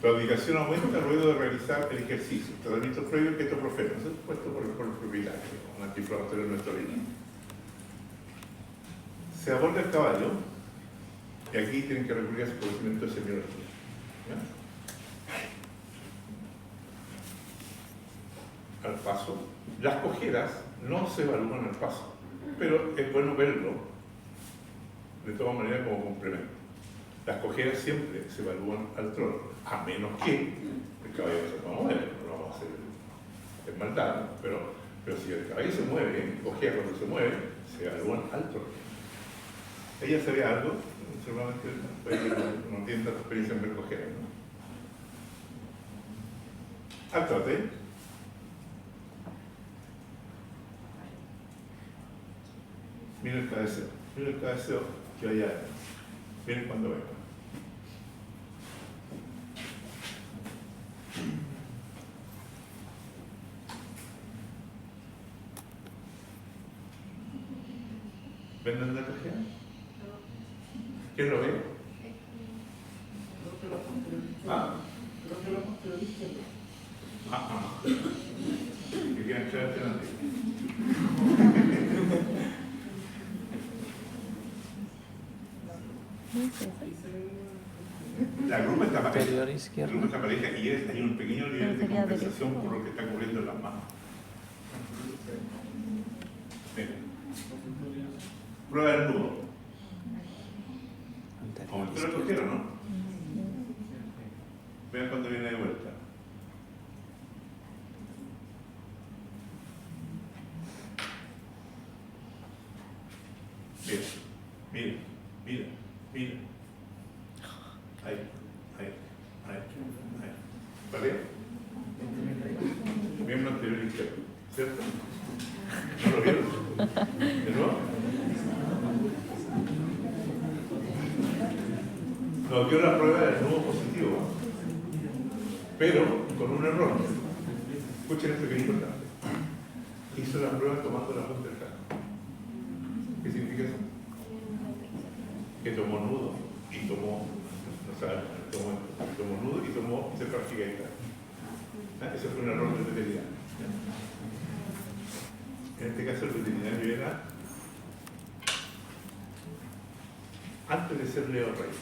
La ubicación aumenta luego de realizar el ejercicio. Tratamiento previo ketoprofeno. Eso es puesto por el propietario, un antiinflamatorio en nuestra orina. Se aborda el caballo y aquí tienen que recurrir a su conocimiento de semiología. ¿Ya? Al paso. Las cojeras no se evalúan al paso, pero es bueno verlo de todas maneras como complemento. Las cojeras siempre se evalúan al trono, a menos que el caballo se pueda mover, no lo vamos a hacer en maldad, pero si el caballo se mueve, cojea cuando se mueve, se evalúan al trono. Ella sabía algo, seguramente no tiene tanta experiencia en ver cojeras, ¿no? Al trote. Mira el cabeceo que hay ahí. Miren cuando venga. ¿Ven dónde la cogea? ¿Quién lo ve? Ah. Que quieran entrar delante. La grupa está pareja. La grupa está pareja y hay un pequeño nivel de compensación por lo que está ocurriendo en las manos. Prueba del nudo. Aumentó la cojera, ¿no? Vean cuando viene de vuelta. Mira. Ahí. ¿Vale? Miembro anterior izquierdo, ¿cierto? ¿No lo vieron? ¿De nuevo? Nos dio la prueba del nudo positivo, pero con un error. Escuchen esto que es importante. Hizo la prueba tomando la punta del casco. ¿Qué significa eso? Que tomó nudo y tomó nudo y tomó cefagigaita. Ese fue un error del veterinario. En este caso el veterinario era antes de ser Leo Rey.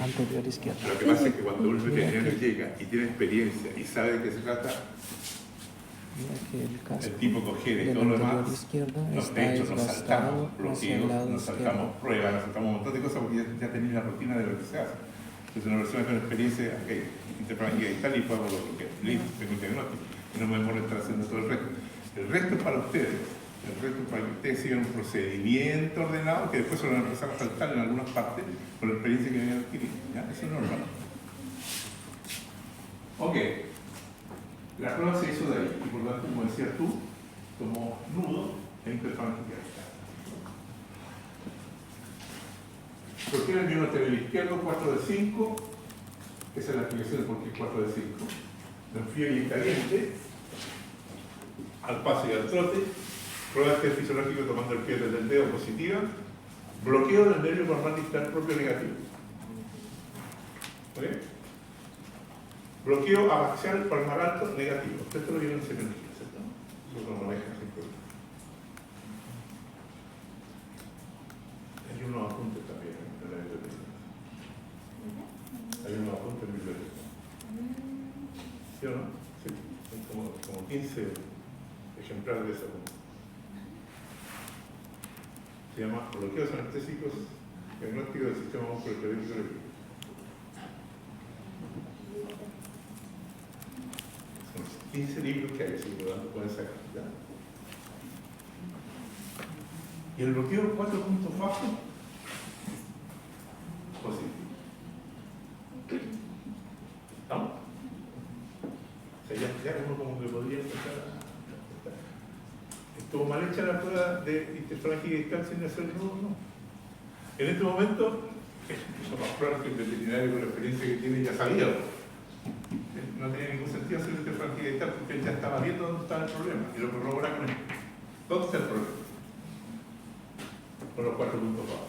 Anterior izquierda. Lo que pasa es que cuando un veterinario llega y tiene experiencia y sabe de qué se trata, el tipo cojere y todo lo demás, de hecho nos saltamos bloqueos, nos saltamos pruebas, nos saltamos un montón de cosas porque ya tenía la rutina de lo que se hace. Entonces una persona con experiencia, interfalangial y tal, y podemos lo que listo, tengo un diagnóstico, y no me demoro estar haciendo todo el resto. El resto es para ustedes. El resto es para que ustedes sigan un procedimiento ordenado que después se lo van a empezar a saltar en algunas partes con la experiencia que vienen adquiriendo. ¿Ya? Eso es normal. Ok. La prueba se hizo de ahí y por lo tanto, como decías tú, tomó nudo e interfalangial. ¿Por qué el miembro anterior izquierdo 4 de 5? Esa es la explicación de por qué 4 de 5. En frío y en caliente, al paso y al trote, prueba de test fisiológico tomando el pie desde el dedo positiva, bloqueo del nervio palmar distal propio negativo. ¿Ok? Bloqueo abaxial palmar alto negativo. Esto lo vieron en semiología, ¿cierto? Eso lo manejan sin problema. Hay unos apuntes también en la biblioteca. Hay unos apuntes en la biblioteca. ¿Sí o no? Sí. Hay como 15 ejemplares de ese apunte. Se llama bloqueos anestésicos diagnóstico del sistema musculoesquelético del equipo. Son 15 libros que hay, así que lo pueden sacar. ¿Ya? Y el bloqueo 4 puntos bajos, positivo. ¿Estamos? O sea, ya uno como que podría empezar a... Estuvo mal hecha la prueba de interfalangial distal sin hacer nudo, no. En este momento, eso más probable que el veterinario con la experiencia que tiene ya sabía. ya estaba viendo dónde estaba el problema y lo corrobora con esto. ¿Dónde está el problema? Con los 4 puntos bajos.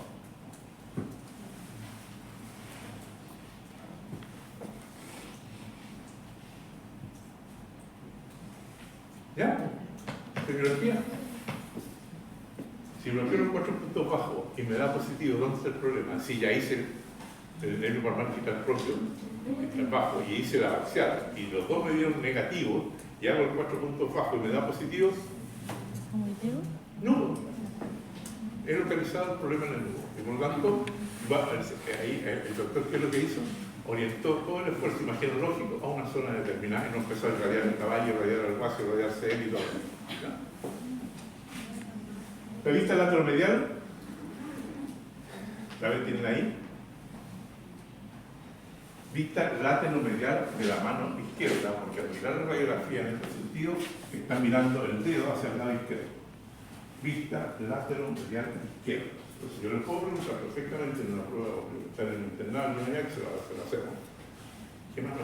¿Ya? Tecnología. Si bloqueo los 4 puntos bajos y me da positivo, ¿dónde está el problema? Si ya hice el nervio parmágico propio, el bajo, y hice la axial, y los dos me dieron negativos, y hago el 4 puntos bajos y me da positivo, nudo. He localizado el problema en el nudo. Y por lo tanto, ahí el doctor, ¿qué es lo que hizo? Orientó todo el esfuerzo imagenológico a una zona determinada y no empezó a irradiar el caballo, irradiar el vaso, irradiarse él y todo. ¿Ya? ¿La vista lateromedial? ¿La ven? ¿Tienen ahí? Vista lateromedial de la mano izquierda, porque al mirar la radiografía en este sentido, está mirando el dedo hacia el lado izquierdo. Vista lateromedial izquierda. Entonces yo les puedo preguntar perfectamente en una prueba o preguntar en el internado, en una se lo hacemos. ¿Qué mano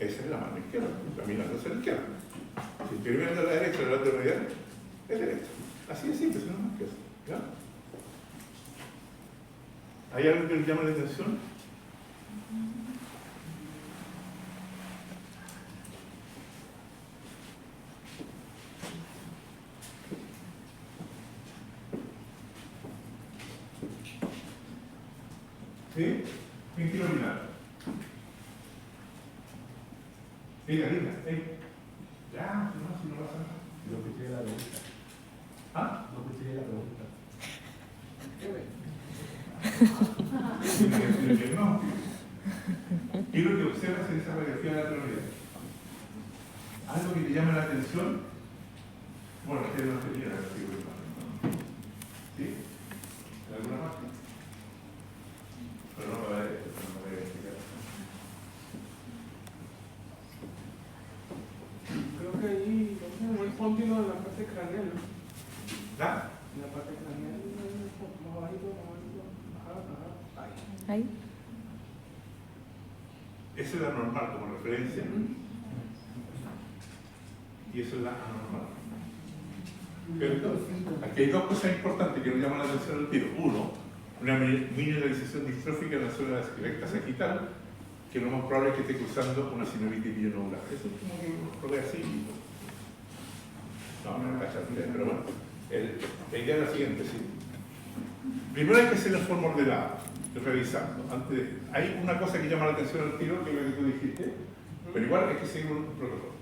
es? Esa es la mano izquierda, está mirando hacia la izquierda. Si estoy mirando a la derecha, la lateromedial es derecha. Así de simple, no más que eso. ¿Ya? ¿Hay algo que les llame la atención? ¿Sí? ¿Quién quiere opinar? Diga. Ya, si no pasa nada. Lo que tiene la pregunta. ¿Ah? Lo que tiene la pregunta. Tiene que decir el diagnóstico. ¿Qué es lo que observas en esa radiografía de la lateralidad? ¿Algo que te llame la atención? Bueno, ustedes no tenían la figura. ¿Sí? ¿En alguna parte? Pero no para esto, no para explicar. Creo que ahí, muy continuo en la parte craneal, ¿no? ¿Ah? En la parte craneal, más bajito, bajar. Ahí. Esa es la normal como referencia. Y eso es la anormal. ¿Cierto? Aquí hay dos cosas importantes que nos llaman la atención al tiro. Uno, una mineralización distrófica en la zona recta sagital, que lo más probable es que esté cruzando una sinovitis bilionodular. Eso es como que lo ve así. No cachan ustedes, pero bueno. La idea es la siguiente, sí. Primero hay que hacer la forma ordenada, revisando. Hay una cosa que llama la atención al tiro, que es lo que tú dijiste, pero igual hay que seguir un protocolo.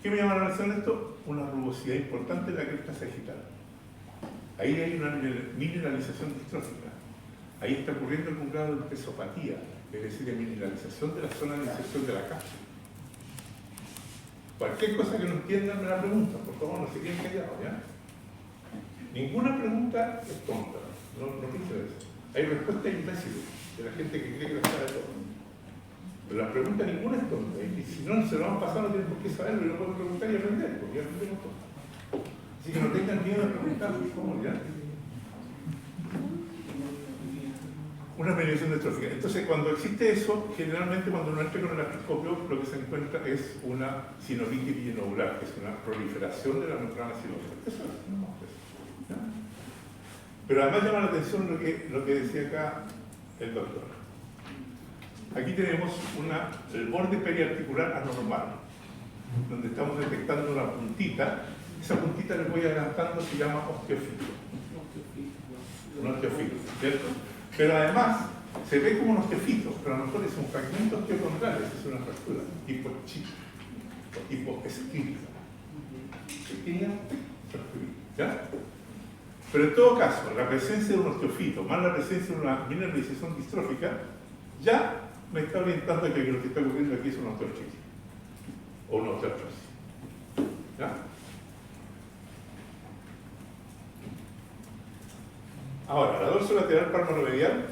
¿Qué me llama la atención de esto? Una rugosidad importante en la cresta sagital. Ahí hay una mineralización distrófica. Ahí está ocurriendo algún grado de pesopatía, es decir, de mineralización de la zona de inserción de la cápsula. Cualquier cosa que no entiendan me la preguntan, por favor, no se queden callados, ¿ya? Ninguna pregunta es tonta, no piensen eso. Hay respuestas imbéciles de la gente que cree que la sabe todo. Pero la pregunta ninguna es tonta, y si no se lo van a pasar no tienen por qué saberlo y no pueden preguntar y aprender, porque ya aprendemos todo. Así que no tengan miedo de preguntar, ¿cómo ya? Una medición distrófica. Entonces, cuando existe eso, generalmente cuando uno entra con el artroscopio, lo que se encuentra es una sinovitis bilionodular, que es una proliferación de la membrana sinovial. Eso es, no, eso. ¿Ya? Pero además llama la atención lo que decía acá el doctor. Aquí tenemos el borde periarticular anormal, donde estamos detectando una puntita. Esa puntita, les voy adelantando, se llama osteofito. Un osteofito, ¿cierto? Pero además, se ve como un osteofito, pero a lo mejor es un fragmento osteocondral, es una fractura, tipo chica, tipo esquílica. Pequeña fracturita, ¿ya? Pero en todo caso, la presencia de un osteofito más la presencia de una mineralización distrófica ya me está orientando a que lo que está ocurriendo aquí es una osteoartritis o una osteoartrosis. ¿Ya? Ahora, la dorsolateral palmar-medial.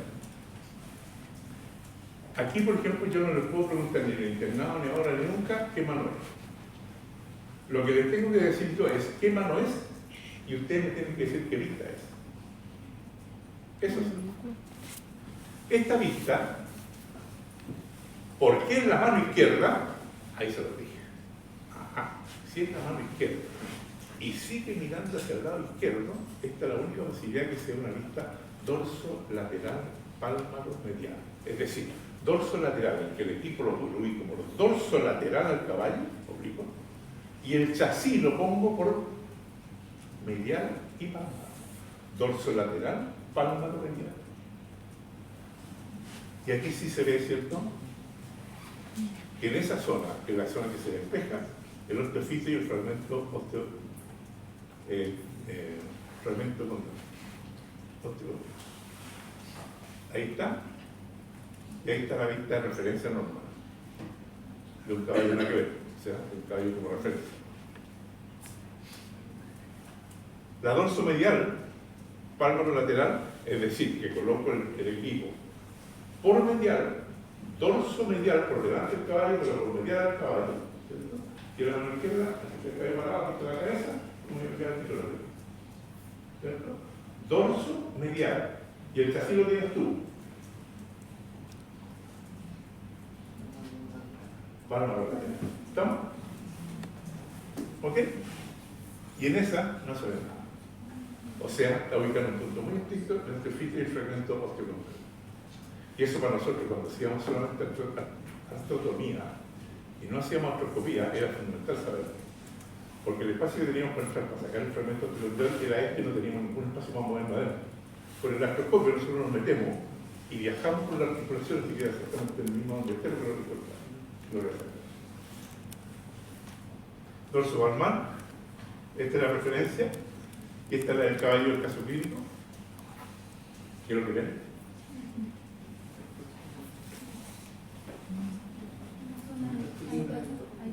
Aquí, por ejemplo, yo no les puedo preguntar ni en el internado, ni ahora, ni nunca, qué mano es. Lo que les tengo que decir yo es qué mano es, y ustedes me tienen que decir qué vista es. Eso sí. Esta vista, ¿por qué en la mano izquierda? Ahí se lo dije. si es la mano izquierda y sigue mirando hacia el lado izquierdo, esta es la única posibilidad que sea una vista dorso-lateral pálmaro-medial. Es decir, dorso-lateral, en que el equipo lo ubico como dorso-lateral al caballo, oblicuo, y el chasis lo pongo por medial y pálmaro. Dorso-lateral, pálmaro-medial. Y aquí sí se ve, ¿cierto?, que en esa zona, que es la zona que se despeja, el osteofito y el fragmento fragmento osteo. Ahí está. Y ahí está la vista de referencia normal. De un caballo nada que ver, o sea, de un caballo como referencia. La dorso medial, pálmaro lateral, es decir, que coloco el equipo por medial, dorso medial por delante del caballo, pero por medial del caballo, ¿cierto? Quiero la mano izquierda, el caballo parado, quito la cabeza, muy bien, quito la derecha, ¿cierto? Dorso medial, y el chasis lo tienes tú. Pálmaro lateral. ¿Estamos? ¿Ok? Y en esa no se ve nada. O sea, está ubicado en un punto muy estricto entre el osteofito y el fragmento osteoconcal. Y eso para nosotros, cuando hacíamos solamente artrotomía y no hacíamos artroscopía, era fundamental saber. Porque el espacio que teníamos para entrar, para sacar el fragmento osteoconcal era este, no teníamos ningún espacio más moderno adentro. Con el artroscopio nosotros nos metemos y viajamos por la articulación, así que exactamente el mismo donde esté, pero lo resaltamos. Dorso palmar, esta es la referencia, y esta es la del caballo del caso clínico. Quiero que vean.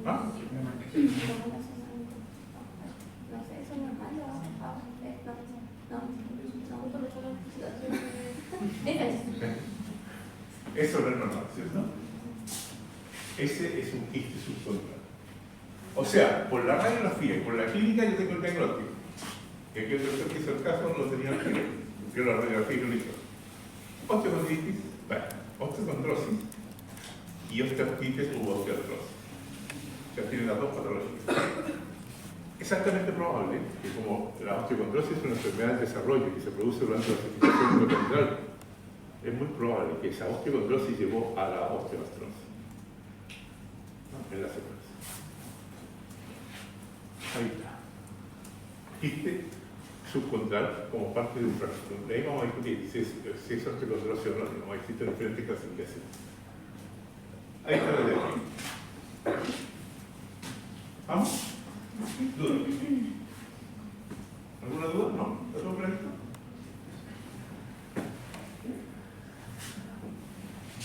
¿Ah? Eso no es normal, ¿cierto? Ese es un quiste subcontrario. O sea, por la radiografía y por la clínica yo tengo el diagnóstico. Que aquel doctor que hizo el caso no lo tenía el clínico, porque la radiografía y lo hizo. Osteocondritis, bueno, osteocondrosis y osteoartritis u osteoartrosis. O sea, tiene las dos patologías. Exactamente probable que como la osteocondrosis es una enfermedad de desarrollo que se produce durante la ossificación mitocondrial, es muy probable que esa osteocondrosis llevó a la osteoartrosis. ¿No? En la secuencia. Ahí está. Quiste subcondral como parte de un fracción. De ahí vamos a discutir si es osteocondrosis o no. Existen diferentes clasificaciones. Ahí está la teoría. ¿Vamos? ¿Duda? ¿Alguna duda? ¿No? ¿Está todo correcto?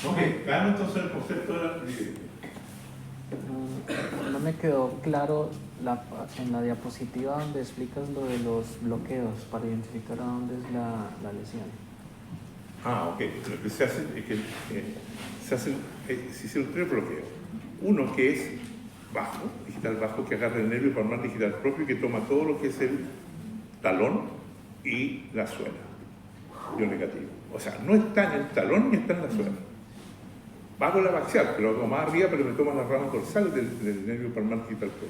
Ok, gano entonces el concepto de la presidencia. No me quedó claro en la diapositiva donde explicas lo de los bloqueos para identificar a dónde es la lesión. Ah, ok. Lo que se hace es que se hicieron tres bloqueos. Uno que es bajo, digital bajo, que agarra el nervio palmar digital propio y que toma todo lo que es el talón y la suela. Yo negativo. O sea, no está en el talón ni está en la suela. Bajo la axial, pero lo hago más arriba, pero me toma la rama dorsal del nervio palmar digital propio.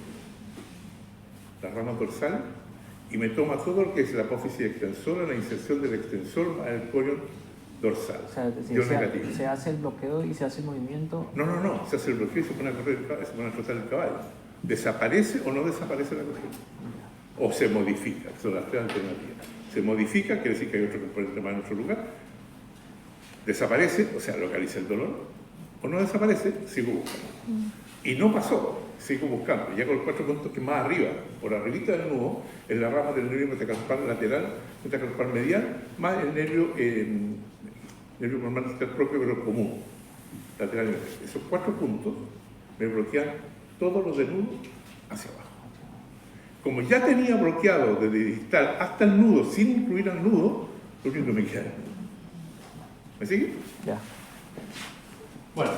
La rama dorsal, y me toma todo lo que es la apófisis extensora, la inserción del extensor más el corión dorsal. O sea, es decir, Yo negativo. se hace el bloqueo y se hace el movimiento. No. Se hace el bloqueo y se pone a correr el caballo, se pone a trotar el caballo. ¿Desaparece o no desaparece la corriente? O se modifica, son las tres alternativas. Se modifica, quiere decir que hay otro componente más en otro lugar. Desaparece, o sea, localiza el dolor. O no desaparece, sigo buscando. Y no pasó, sigo buscando. Ya con los 4 puntos que más arriba, por arribita del nudo, en la rama del nervio metacarpal lateral, metacarpal medial, más el nervio palmar digital propio, pero común, lateralmente. Esos 4 puntos me bloquean todos los del nudo hacia abajo. Como ya tenía bloqueado desde distal hasta el nudo, sin incluir al nudo, lo único que me queda. ¿Me sigue? Ya. Bueno,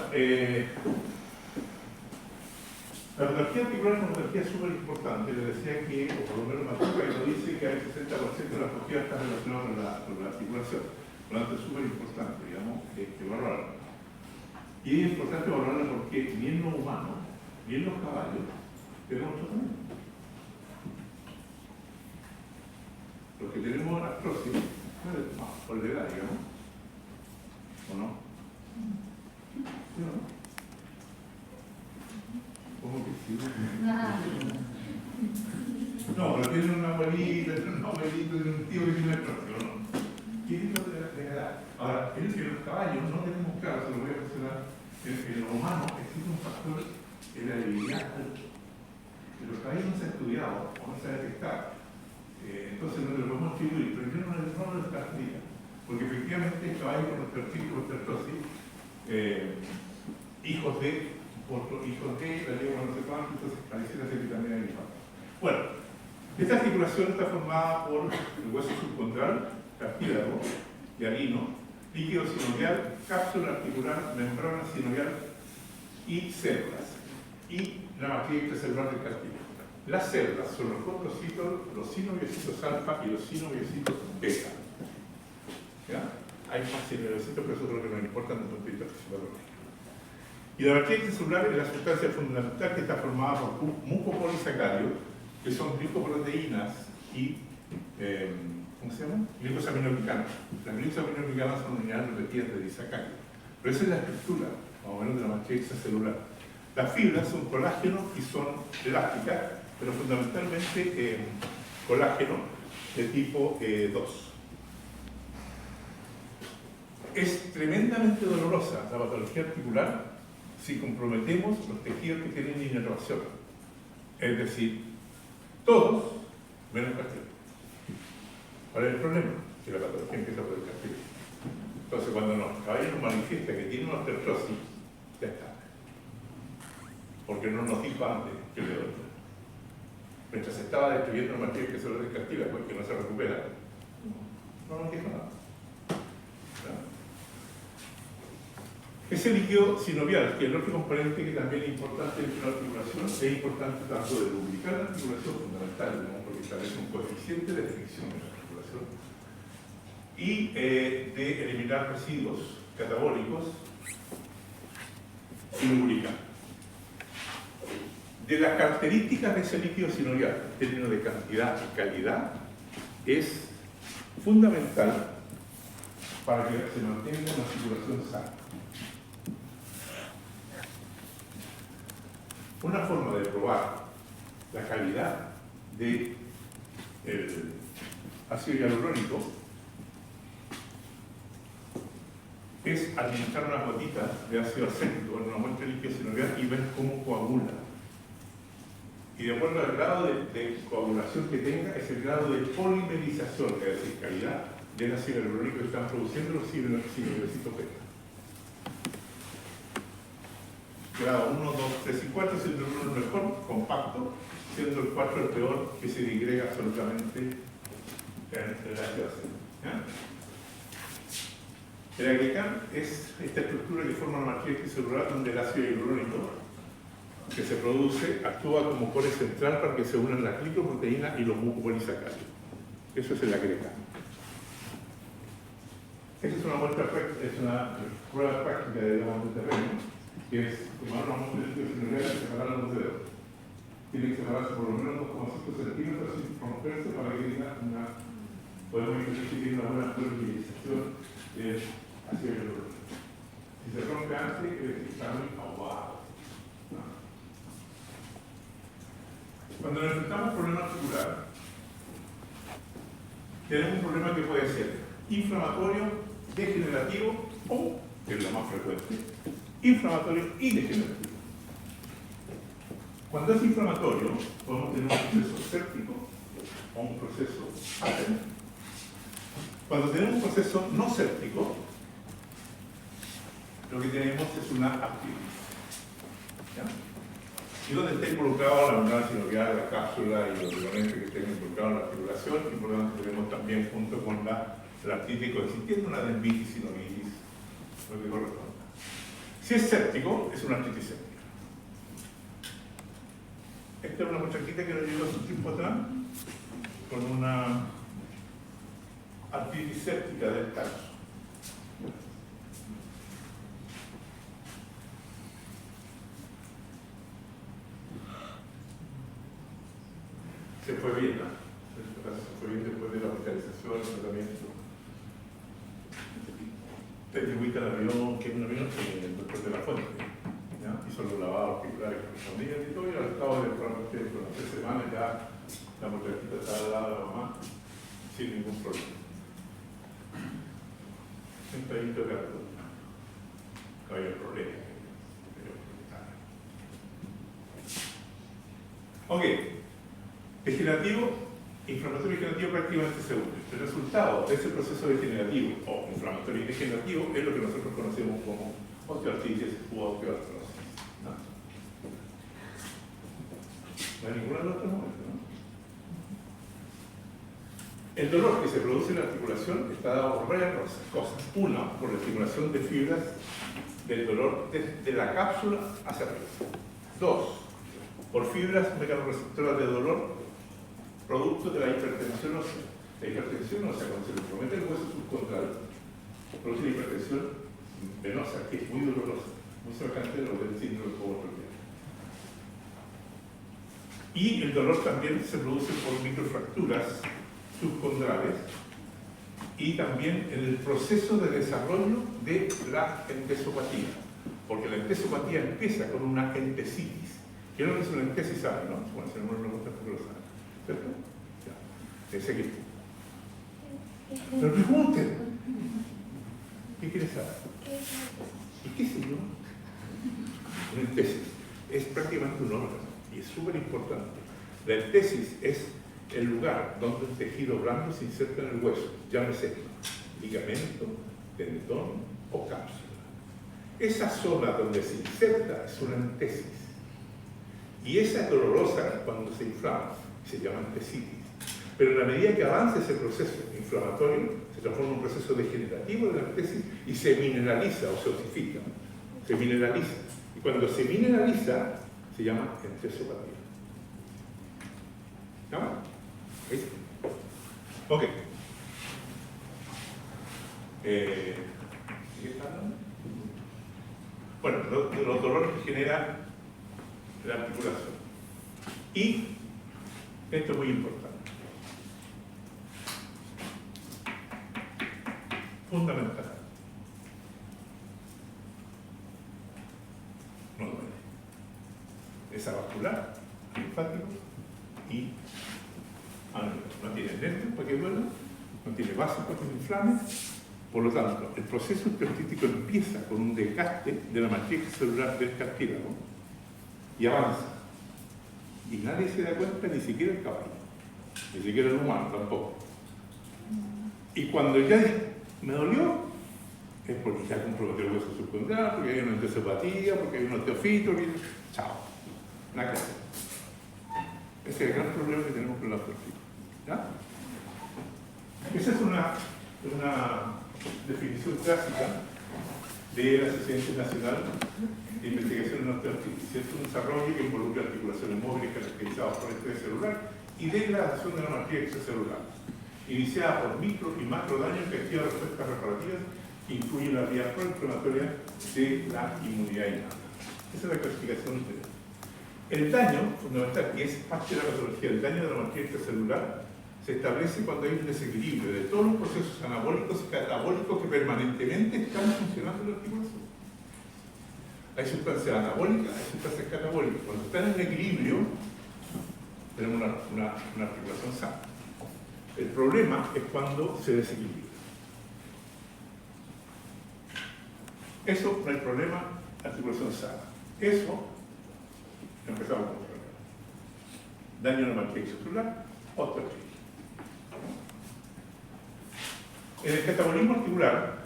la patología articular es una patología súper importante. Le decía que, o por lo menos Matuca, lo dice que el 60% de las patologías están relacionadas con la articulación. Por lo tanto, es súper importante, digamos, valorarla. Y es importante valorarla porque ni en los humanos, ni en los caballos, tenemos tratamiento. Los que tenemos artrosis, por la edad, digamos, ¿o no? ¿Sí o no? ¿Cómo que sí? No, pero tienen una abuelita, un tío que tiene artrosis, ¿o no? ¿Quién es lo de la edad? Ahora, en los caballos no tenemos claro, se lo voy a mencionar, en los humanos existe un factor de la debilidad alto. En los caballos no se ha estudiado, o no se ha detectado. Entonces no lo podemos atribuir, pero yo no lo descartaría, porque efectivamente el caballo con osteoartrosis, hijos de la lengua no sé cuánto, entonces pareciera ser que también hay infarto. Bueno, esta articulación está formada por el hueso subcondral, cartílago, hialino, líquido sinovial, cápsula articular, membrana sinovial y células, y la matriz extracelular del cartílago. Las células son los condrocitos, los sinoviocitos alfa y los sinoviocitos beta. ¿Ya? Hay más sinoviocitos, pero eso es lo que nos importa desde el punto de vista fisiológico. Y la matriz extracelular es la sustancia fundamental que está formada por mucopolisacáridos, que son glicoproteínas y ¿cómo se llama? Glicosaminoglicanas. Las glicosaminoglicanas son unidades repetidas de disacáridos. Pero esa es la estructura, más o menos, de la matriz extracelular. Las fibras son colágeno y son elásticas, pero fundamentalmente colágeno de tipo 2. Es tremendamente dolorosa la patología articular si comprometemos los tejidos que tienen inervación. Es decir, todos menos el cartílago. ¿Cuál es el problema? Que la patología empieza por el cartílago. Entonces, cuando los caballos nos manifiesta que tienen una osteoartrosis, ya está. Porque no nos dijo antes que le dolía. Mientras se estaba destruyendo la matriz que se lo descartila porque no se recupera, no nos dijo nada. ¿No? Ese líquido sinovial, que es el otro componente que también es importante en la articulación, es importante tanto de lubricar la articulación fundamental, ¿no? Porque establece un coeficiente de fricción en la articulación, y de eliminar residuos catabólicos y lubricar. De las características de ese líquido sinovial, en términos de cantidad y calidad, es fundamental para que se mantenga una circulación sana. Una forma de probar la calidad del ácido hialurónico es administrar unas gotitas de ácido acético en una muestra de líquido sinovial y ver cómo coagula. Y de acuerdo al grado de coagulación que tenga, es el grado de polimerización, es decir, calidad del ácido hialurónico que están produciendo los sinoviocitos beta. Grado 1, 2, 3 y 4, siendo el 1 el mejor, compacto, siendo el 4 el peor, que se digrega absolutamente en el ácido acético. El aglicán es esta estructura que forma la matriz celular donde el ácido hialurónico que se produce actúa como core central para que se unan las glicoproteínas y los mucopolisacáridos. Eso es el aglicán. Esta es una muestra, es una prueba práctica de terreno, que es tomar una muestra de líquido sinovial y separar los dedos. Tiene que separarse por lo menos 2,5 centímetros sin romperse para que tenga una, podemos entender si tiene una buena fluidización del ácido hialurónico. Si se rompe antes, está muy ahogado. Cuando nos enfrentamos a un problema articular, tenemos un problema que puede ser inflamatorio, degenerativo o, que es lo más frecuente, inflamatorio y degenerativo. Cuando es inflamatorio, podemos tener un proceso séptico o un proceso ascendente. Cuando tenemos un proceso no séptico, lo que tenemos es una artritis. ¿Ya? Y donde está involucrado la membrana sinovial, la cápsula y los componentes que estén involucrados en la articulación, y por lo tanto tenemos también junto con la artritis coexistente una dendritis, sinovitis, lo que corresponda. Si es séptico, es una artritis séptica. Esta es una muchachita que nos llegó hace un tiempo atrás con una artritis séptica del tarso. se fue bien, ¿no? Se fue bien después de la hospitalización, el tratamiento. Te ubica el avión, que es un avión que el doctor de la Fuente, ¿ya? Hizo los lavados articulares que correspondían y todo, y al cabo de probablemente por las 3 semanas ya la muchachita estaba al lado de la mamá sin ningún problema. Sentadito de alto. No había problema. Ok. Degenerativo, inflamatorio degenerativo prácticamente seguro. El resultado de ese proceso degenerativo o inflamatorio y degenerativo es lo que nosotros conocemos como osteoartritis u osteoartrosis. ¿No? No hay ninguna de los otros momentos, ¿no? El dolor que se produce en la articulación está dado por varias cosas. Una, por la estimulación de fibras del dolor desde la cápsula hacia arriba. 2, por fibras mecanorreceptoras de dolor producto de la hipertensión ósea. La hipertensión ósea, cuando se le promete el hueso subcondral, produce hipertensión venosa, que es muy dolorosa, muy semejante a lo del síndrome de Cobo-Tropiano. Y el dolor también se produce por microfracturas subcondrales y también en el proceso de desarrollo de la entesopatía, porque la entesopatía empieza con una entesitis. ¿Quién no es una entesis sabe, no? Bueno, si no me preguntan, porque lo saben, ¿cierto? Ya, ese que... Pero pregunten, ¿qué quieres saber? ¿Y qué sé yo? Una entesis es prácticamente un órgano y es súper importante. La entesis es el lugar donde el tejido blando se inserta en el hueso, llámese ligamento, tendón o cápsula. Esa zona donde se inserta es una entesis. Y esa es dolorosa cuando se inflama, se llama entesitis. Pero en la medida que avanza ese proceso inflamatorio, se transforma en un proceso degenerativo de la entesis y se mineraliza o se osifica. Se mineraliza. Y cuando se mineraliza, se llama entesopatía. ¿No? ¿Veis? Ok. ¿Sigue hablando? Bueno, los dolores que genera la articulación. Y esto es muy importante. Fundamental. No duele. Es avascular, linfático y no tiene nervios para que duela, no tiene vasos para que se inflame. Por lo tanto, el proceso osteoartrítico empieza con un desgaste de la matriz celular del cartílago y avanza. Y nadie se da cuenta, ni siquiera el caballo, ni siquiera el humano tampoco. Y cuando ya me dolió, es porque ya comprometió el hueso subcondral, porque hay una entesopatía, porque hay un osteofito, chao, nada que hacer. Ese es el gran problema que tenemos con la osteoartritis. ¿Ya? Esa es una definición clásica de la Sociedad Internacional de Investigación en Osteoartritis. Es un desarrollo que involucra articulaciones móviles caracterizadas por estrés celular y degradación de la matriz extracelular, iniciada por micro y macro daños que activan respuestas reparativas que incluyen la vía proinflamatoria de la inmunidad innata. Esa es la clasificación de el daño fundamental, que es parte de la patología, el daño de la matriz extracelular se establece cuando hay un desequilibrio de todos los procesos anabólicos y catabólicos que permanentemente están funcionando en la articulación. Hay sustancias anabólicas, hay sustancias catabólicas. Cuando están en equilibrio, tenemos una articulación sana. El problema es cuando se desequilibra. Eso no hay problema, articulación sana. Eso empezamos con el problema. Daño a la matriz extracelular, osteoartritis. En el catabolismo articular,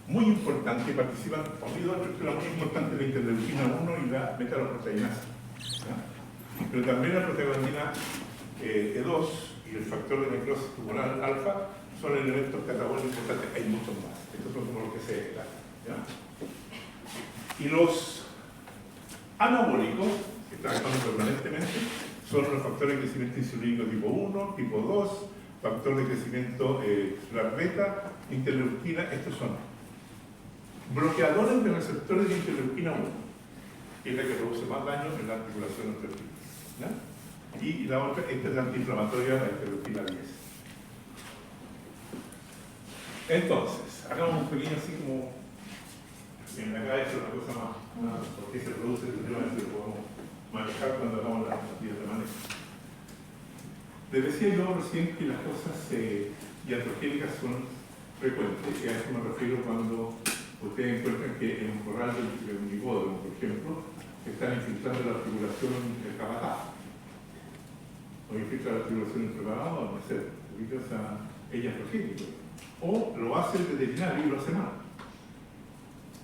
muy importante, participan dos estructuras muy importantes, la interleucina 1 y la metaloproteinasa. ¿Ya? Pero también la proteaglandina E2 y el factor de necrosis tumoral alfa son elementos catabólicos importantes. Hay muchos más. Estos son como los que se declaran. Y los anabólicos, que están actuando permanentemente, son los factores de crecimiento insulínico tipo 1, tipo 2, factor de crecimiento celular beta, interleucina. Estos son bloqueadores de receptores de interleucina 1, que es la que produce más daño en la articulación osteoartrítica. Y la otra, esta es la antiinflamatoria, la interleuquina 10. Entonces, hagamos un pequeño así como, en acá es una cosa más, porque se produce, efectivamente lo podemos manejar cuando hagamos las partidas de manejo. Les decía yo recién que las cosas iatrogénicas son frecuentes, y a eso me refiero cuando ustedes encuentran que en un corral de un hipódromo, por ejemplo, están infiltrando la articulación del capataz, o infiltra la articulación del preparador, no sé, o sea, ella es progénico. O lo hace el veterinario y lo hace mal.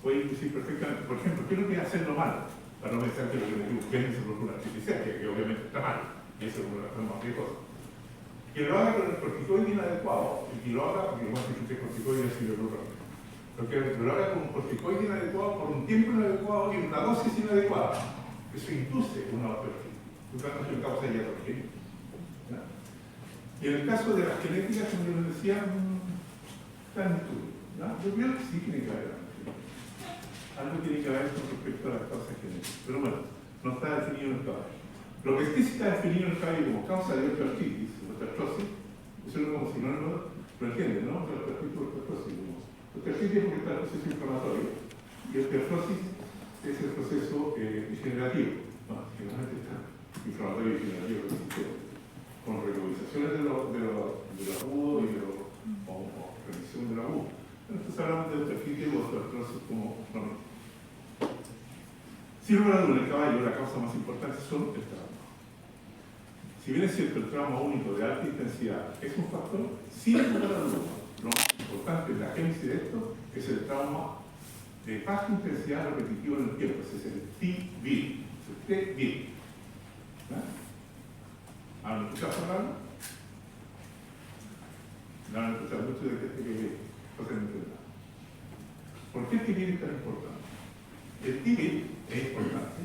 Puede inducir perfectamente. Por ejemplo, ¿qué es lo que es hacerlo mal? Para no pensar que lo que le busquen es por una artificial, que obviamente está mal, y eso es una razón más riesgosa. Que lo haga con el corticoide inadecuado, y que lo haga, porque lo más difícil es corticoide es hidrolurón. Porque lo haga con un corticoide inadecuado por un tiempo inadecuado y una dosis inadecuada. Eso induce una autopsia. Por lo tanto, es una causa iatrogénica. Y en el caso de las genéticas, como yo les decía, está en estudio. Yo creo que sí tiene que haber algo tiene que haber con respecto a las causas genéticas. Pero bueno, no está definido en el caballo. Lo que sí está definido en el caballo como causa de osteoartritis, osteoartrosis, eso es como sinónimo, lo entienden, ¿no? Osteoartritis o osteoartrosis. Osteoartritis es porque está el proceso inflamatorio y osteoartrosis es el proceso degenerativo. No, generalmente está inflamatorio y degenerativo resistente, con regularizaciones de lo agudo y o remisión de lo agudo. Entonces hablamos de osteoartritis o osteoartrosis como nombre. Sin lugar a duda, en el caballo la causa más importante son el trauma. Si bien es cierto, el trauma único de alta intensidad es un factor, sin lugar a duda, lo más importante de la génesis de esto es el trauma de baja intensidad repetitivo en el tiempo, ese es el TBIL, el TBIL. ¿Han escuchado hablar? No han escuchado mucho de este que ¿por qué el TBIL es tan importante? El TBIL es importante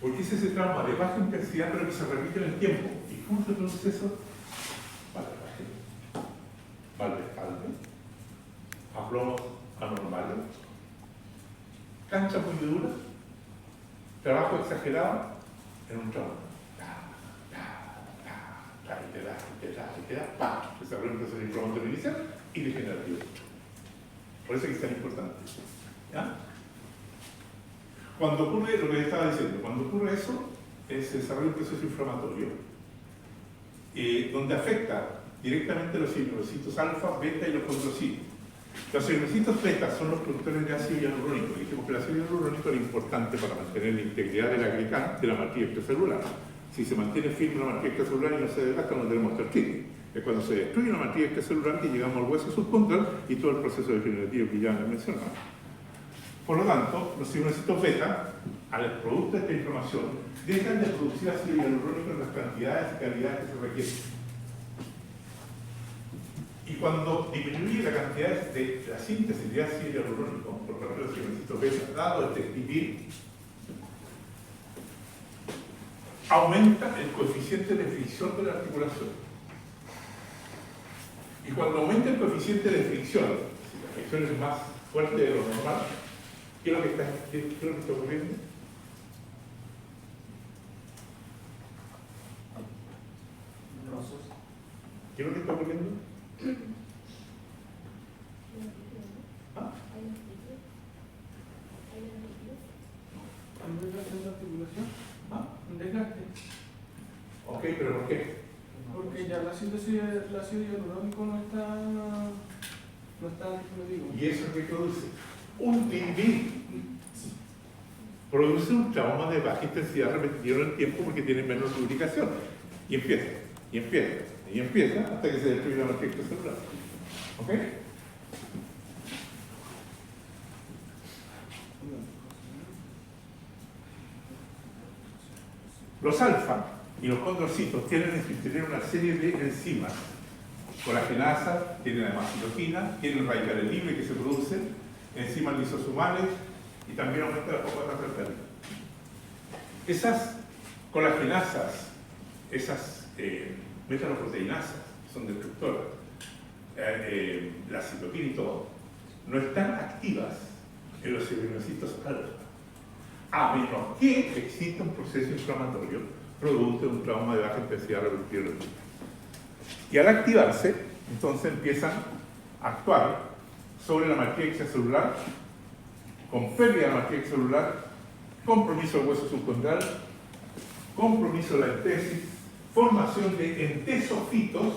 porque es ese trauma de baja intensidad pero que se repite en el tiempo. ¿Y cómo se produce eso? Valvespalde, aplomos anormales, cancha muy dura, trabajo exagerado en un trauma. Y te da, ¡pam! Desarrolla un proceso inflamatorio inicial y degenerativo. Por eso es que es tan importante. ¿Ya? Cuando ocurre lo que les estaba diciendo, cuando ocurre eso, se desarrolla un proceso inflamatorio donde afecta directamente los cinogocitos alfa, beta y los condrocitos. Los cinogocitos beta son los productores de ácido hialurónico. Dijimos que el ácido hialurónico era importante para mantener la integridad del agregado de la matriz extracelular. Si se mantiene firme la matriz extracelular y no se desgasta, no tenemos osteoartritis. Es cuando se destruye la matriz extracelular que llegamos al hueso subcontrol y todo el proceso degenerativo que ya les mencionaba. Por lo tanto, los cinogocitos beta, al producto de esta inflamación, dejan de producir ácido hialurónico en las cantidades y calidades que se requieren. Y cuando disminuye la cantidad de la síntesis de ácido hialurónico por parte de los cinogocitos beta, dado este TBIL, aumenta el coeficiente de fricción de la articulación. Y cuando aumenta el coeficiente de fricción, si la fricción es más fuerte de lo normal, ¿qué es lo que está ocurriendo? ¿Qué es lo que está ocurriendo? ¿Ah? ¿Un desgaste en la articulación? ¿Ah? ¿Un desgaste? Ok, pero ¿por qué? Porque ya la síntesis del ácido hialurónico no está disponible. ¿Y eso qué produce? Un TBIL. Produce un trauma de baja intensidad repetido en el tiempo porque tiene menos lubricación. Y empieza, y empieza, y empieza hasta que se destruye la matriz extracelular. ¿Ok? Los alfa y los condrocitos tienen en su interior una serie de enzimas colagenasas, tienen además citokina, tienen radicales libres que se producen, enzimas lisosomales y también aumenta la fosfata terpénica. Esas colagenasas, esas metaloproteinasas, son destructoras, la citoquina y todo, no están activas en los fibrocitos alfa, a menos que exista un proceso inflamatorio producto de un trauma de baja intensidad revertible. Y al activarse, entonces empiezan a actuar sobre la matriz extracelular, con pérdida de la matriz extracelular, compromiso del hueso subcondral, compromiso de la entesis, formación de entesofitos.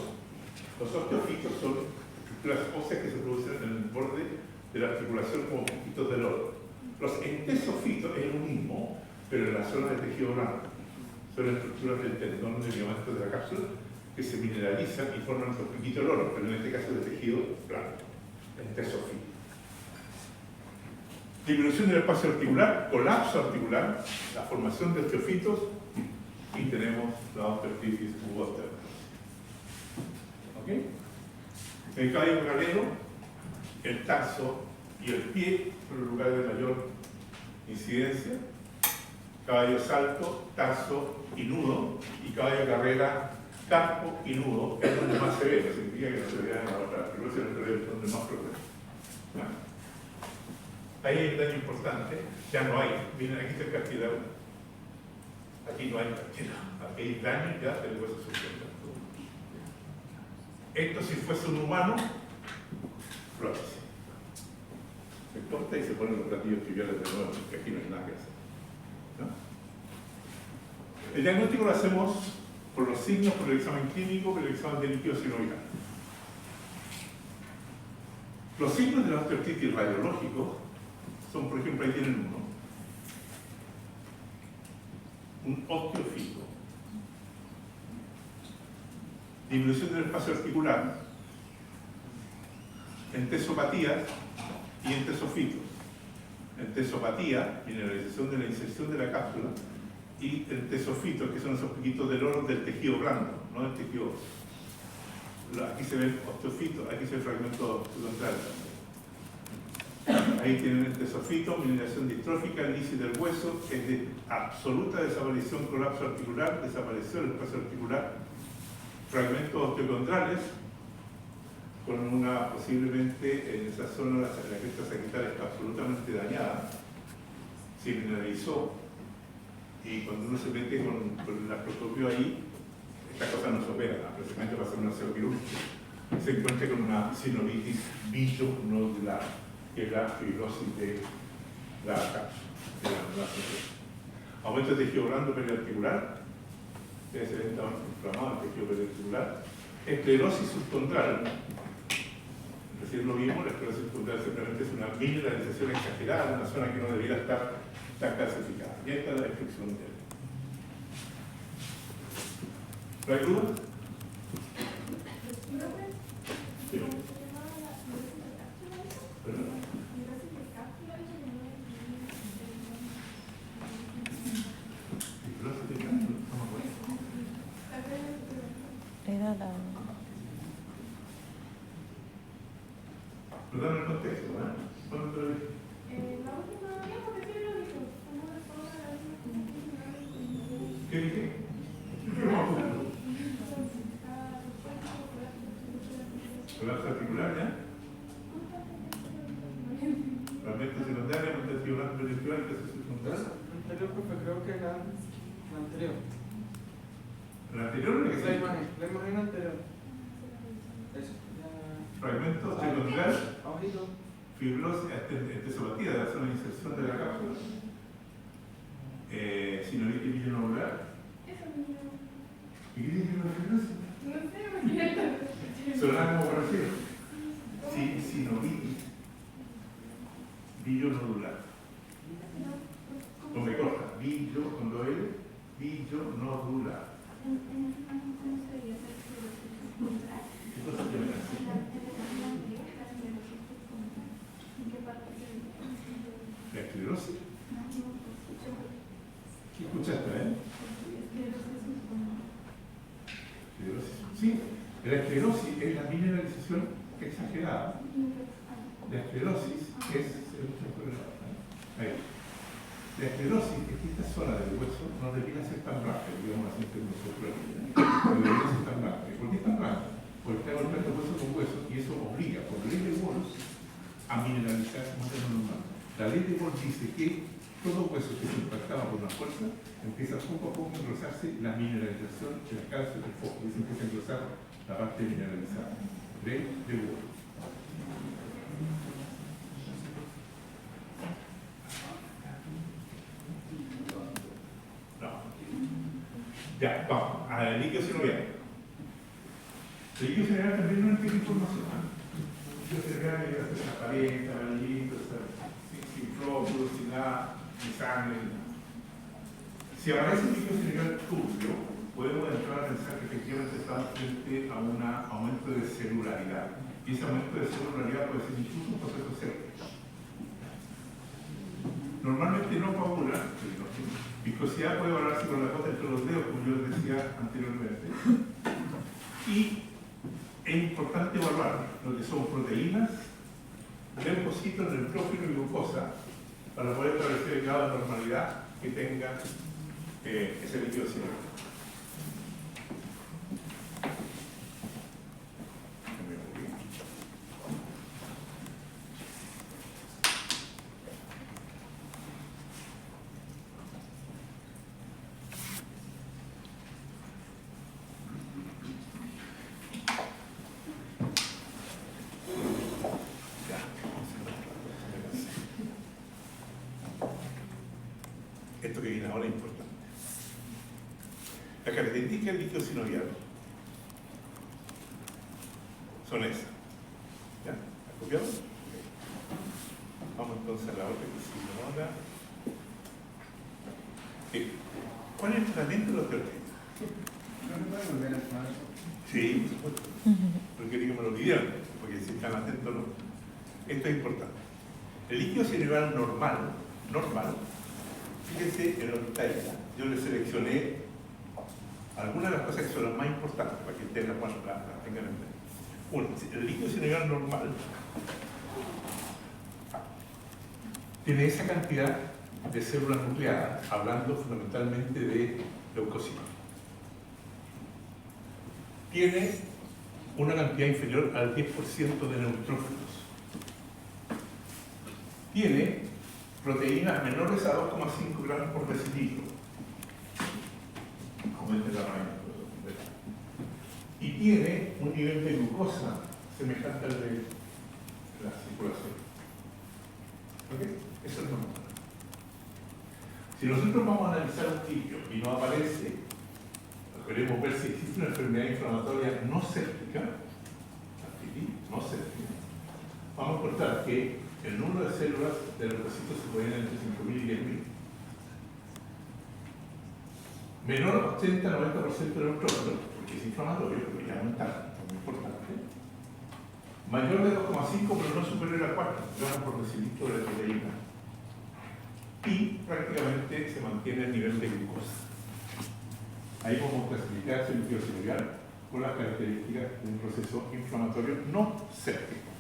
Los osteofitos son estructuras óseas que se producen en el borde de la articulación como puntitos de lodo. Los entesofitos es lo mismo, pero en la zona del tejido blando. Son las estructuras del tendón de ligamento de la cápsula que se mineralizan y forman los piquitos de oro, pero en este caso de tejido blando, entesofito. Disminución del espacio articular, colapso articular, la formación de osteofitos y tenemos la osteoartritis u osteoporosis. ¿Ok? El caballo paralelo, el tarso y el pie son los lugares de mayor incidencia. Caballo salto, tarso y nudo, y caballo carrera, campo y nudo, es donde más se ve, no significa que no se vea en la otra articulación, pero es donde más problema. Ahí hay un daño importante, ya no hay, miren aquí está el cartílago, aquí no hay cartílago, aquí hay daño ya del hueso subcondral. Esto si fuese un humano, prótesis. Se corta y se ponen los platillos tibiales de nuevo, porque aquí no hay nada que hacer. ¿No? El diagnóstico lo hacemos por los signos, por el examen clínico, por el examen de líquido sinovial. Los signos de la osteoartritis radiológicos son, por ejemplo, ahí tienen uno. Un osteofito. Disminución del espacio articular, entesopatías y entesofitos. Entesopatía, mineralización de la inserción de la cápsula, y entesofitos, que son esos piquitos del oro del tejido blando, no del tejido óseo. Aquí se ven osteofitos, aquí se ve fragmentos subcontrales. Ahí tienen entesofito, mineralización distrófica, lisis del hueso, es de absoluta desaparición, colapso articular, desapareció el espacio articular, fragmentos osteocondrales, con una posiblemente en esa zona la cresta sagital está absolutamente dañada, se mineralizó, y cuando uno se mete con el artroscopio ahí, esta cosa no se opera, precisamente va a ser una osteoquirúrgica, se encuentra con una sinovitis billonodular, que es la fibrosis de la cápsula. Aumento de tejido blando periarticular, ustedes se ven inflamado el tejido periarticular, esclerosis subcondral. Recién lo vimos, la esclerosis subcondral simplemente es una mineralización exagerada en una zona que no debiera estar tan clasificada. Y esta es la descripción de él. ¿No hay duda? Sí. ¿Perdón? Era la... Perdón el contexto, ¿eh? ¿Cuándo te lo dije? La última vez, porque sí lo dijo. ¿Qué dije? Colapso articular, ¿ya? Fragmentos secundarios, tejido blando periarticular, tejido subcondral. Anterior, profe, creo que era la anterior. ¿La anterior o la que La sigue? imagen anterior. Eso. Fragmentos secundarios, Abajito. fibrosis, entesopatía de la zona de inserción de la cápsula, sinovitis billonodular. ¿Y qué dice la fibrosis? No sé, me Sonaba como parecido. Sinovitis billonodular. No me corta, billo con doble L, billonodular. ¿Qué cosa te ven así? ¿La esclerosis? ¿Qué escuchaste, Esclerosis. Sí, la esclerosis es la mineralización exagerada. La esclerosis es... Ahí. La esclerosis es que esta zona del hueso no debería ser tan blanca, digamos así en nosotros. No debería ser tan blanca. ¿Por qué tan blanca? Porque está golpeando hueso con hueso y eso obliga, por ley de Wolff, a mineralizar como es normal. La ley de Wolff dice que todo hueso que se impactaba por una fuerza empieza poco a poco a engrosarse la mineralización, el calcio, el fósforo, y se empieza a engrosar la parte mineralizada de hueso. No. Ya, vamos, al líquido sinovial. El líquido sinovial también no tiene información. El líquido sinovial es transparente, amarillito, sin flóculos, sin nada, ni sangre. Si aparece un líquido sinovial turbio, podemos entrar a pensar que efectivamente estamos frente a un aumento de celularidad. Y ese aumento de celularidad puede ser incluso un proceso séptico. Normalmente no coagula, viscosidad puede valorarse con la gota entre los dedos, como yo les decía anteriormente. Y es importante evaluar lo que son proteínas, leucocitos, neutrófilos y glucosa para poder establecer el grado de normalidad que tenga ese líquido sinovial. Esto que viene ahora es importante. Las características del líquido sinovial son esas. ¿Ya? ¿Has copiado? Okay. Vamos entonces a la otra que sigue ahora. ¿Cuál es el tratamiento de los osteoartritis? ¿No me pueden volver a tomar eso? Sí, por supuesto. Pero quería que me lo pidieran, porque si están atentos no. Esto es importante. El líquido sinovial normal, fíjense en lo que está ahí. Yo le seleccioné algunas de las cosas que son las más importantes para que ustedes las tengan en mente. Uno, el líquido sinovial normal tiene esa cantidad de células nucleadas, hablando fundamentalmente de leucocitos. Tiene una cantidad inferior al 10% de neutrófilos. Tiene proteínas menores a 2,5 gramos por decilitro, como este tamaño. Y tiene un nivel de glucosa semejante al de la circulación. ¿Ok? Eso es normal. Si nosotros vamos a analizar un líquido y no aparece, queremos ver si existe una enfermedad inflamatoria no séptica, no séptica, vamos a encontrar que el número de células de leucocitos se pueden entre 5.000 y 10.000. Menor 80-90% de neutrófilos, porque es inflamatorio, porque ya no está, es muy importante. Mayor de 2,5, pero no superior a 4 gramos por decilitro de proteína. Y prácticamente se mantiene el nivel de glucosa. Ahí podemos clasificar ese líquido sinovial con las características de un proceso inflamatorio no séptico.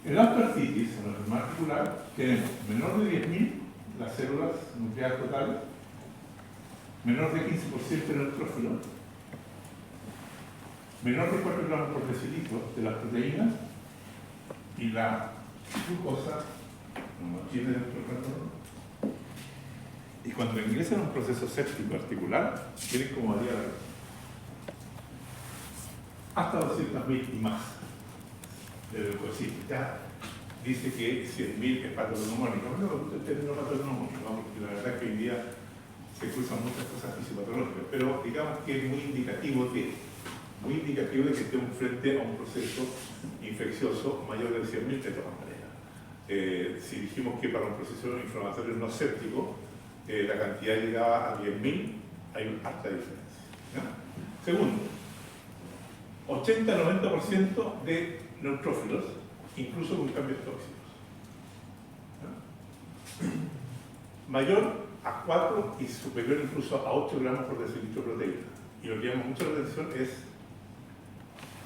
En la osteoartritis, en la enfermedad articular, tenemos menor de 10.000 las células nucleares totales, menor de 15% de neutrófilos, menor de 4 gramos por decilitro de las proteínas y la glucosa no tiene neutrófilos. Y cuando ingresan a un proceso séptico articular, tienen como varía hasta 200.000 y más de leucocitos. Ya dice que 100.000 es patognomónico. No me gusta el término patognomónico, porque la verdad es que hoy día se cruzan muchas cosas fisiopatológicas, pero digamos que es muy indicativo de que estemos frente a un proceso infeccioso mayor de 100.000 de todas maneras. Si dijimos que para un proceso inflamatorio no séptico, la cantidad llegaba a 10.000, hay una alta diferencia. ¿Ya? Segundo, 80-90% de neutrófilos, incluso con cambios tóxicos. ¿Ya? Mayor a 4 y superior incluso a 8 gramos por decilitro de proteína. Y lo que llama mucho la atención es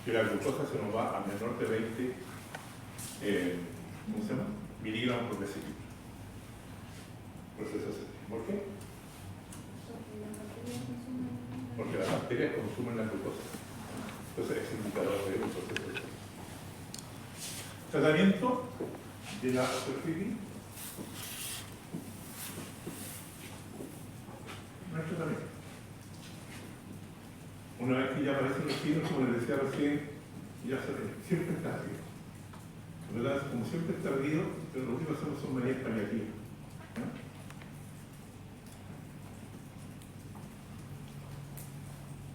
que la glucosa se nos va a menor de 20 ¿cómo se llama? Miligramos por decilitro. Proceso séptico. ¿Por qué? Porque las bacterias consumen la glucosa. Entonces es indicador de un proceso séptico. Tratamiento de la osteoartritis. nuestro también. Una vez que ya aparecen los signos, como les decía recién, ya siempre está arriba. ¿Verdad? Como siempre está ardido, pero lo único que hacemos son medidas paliativas. ¿No?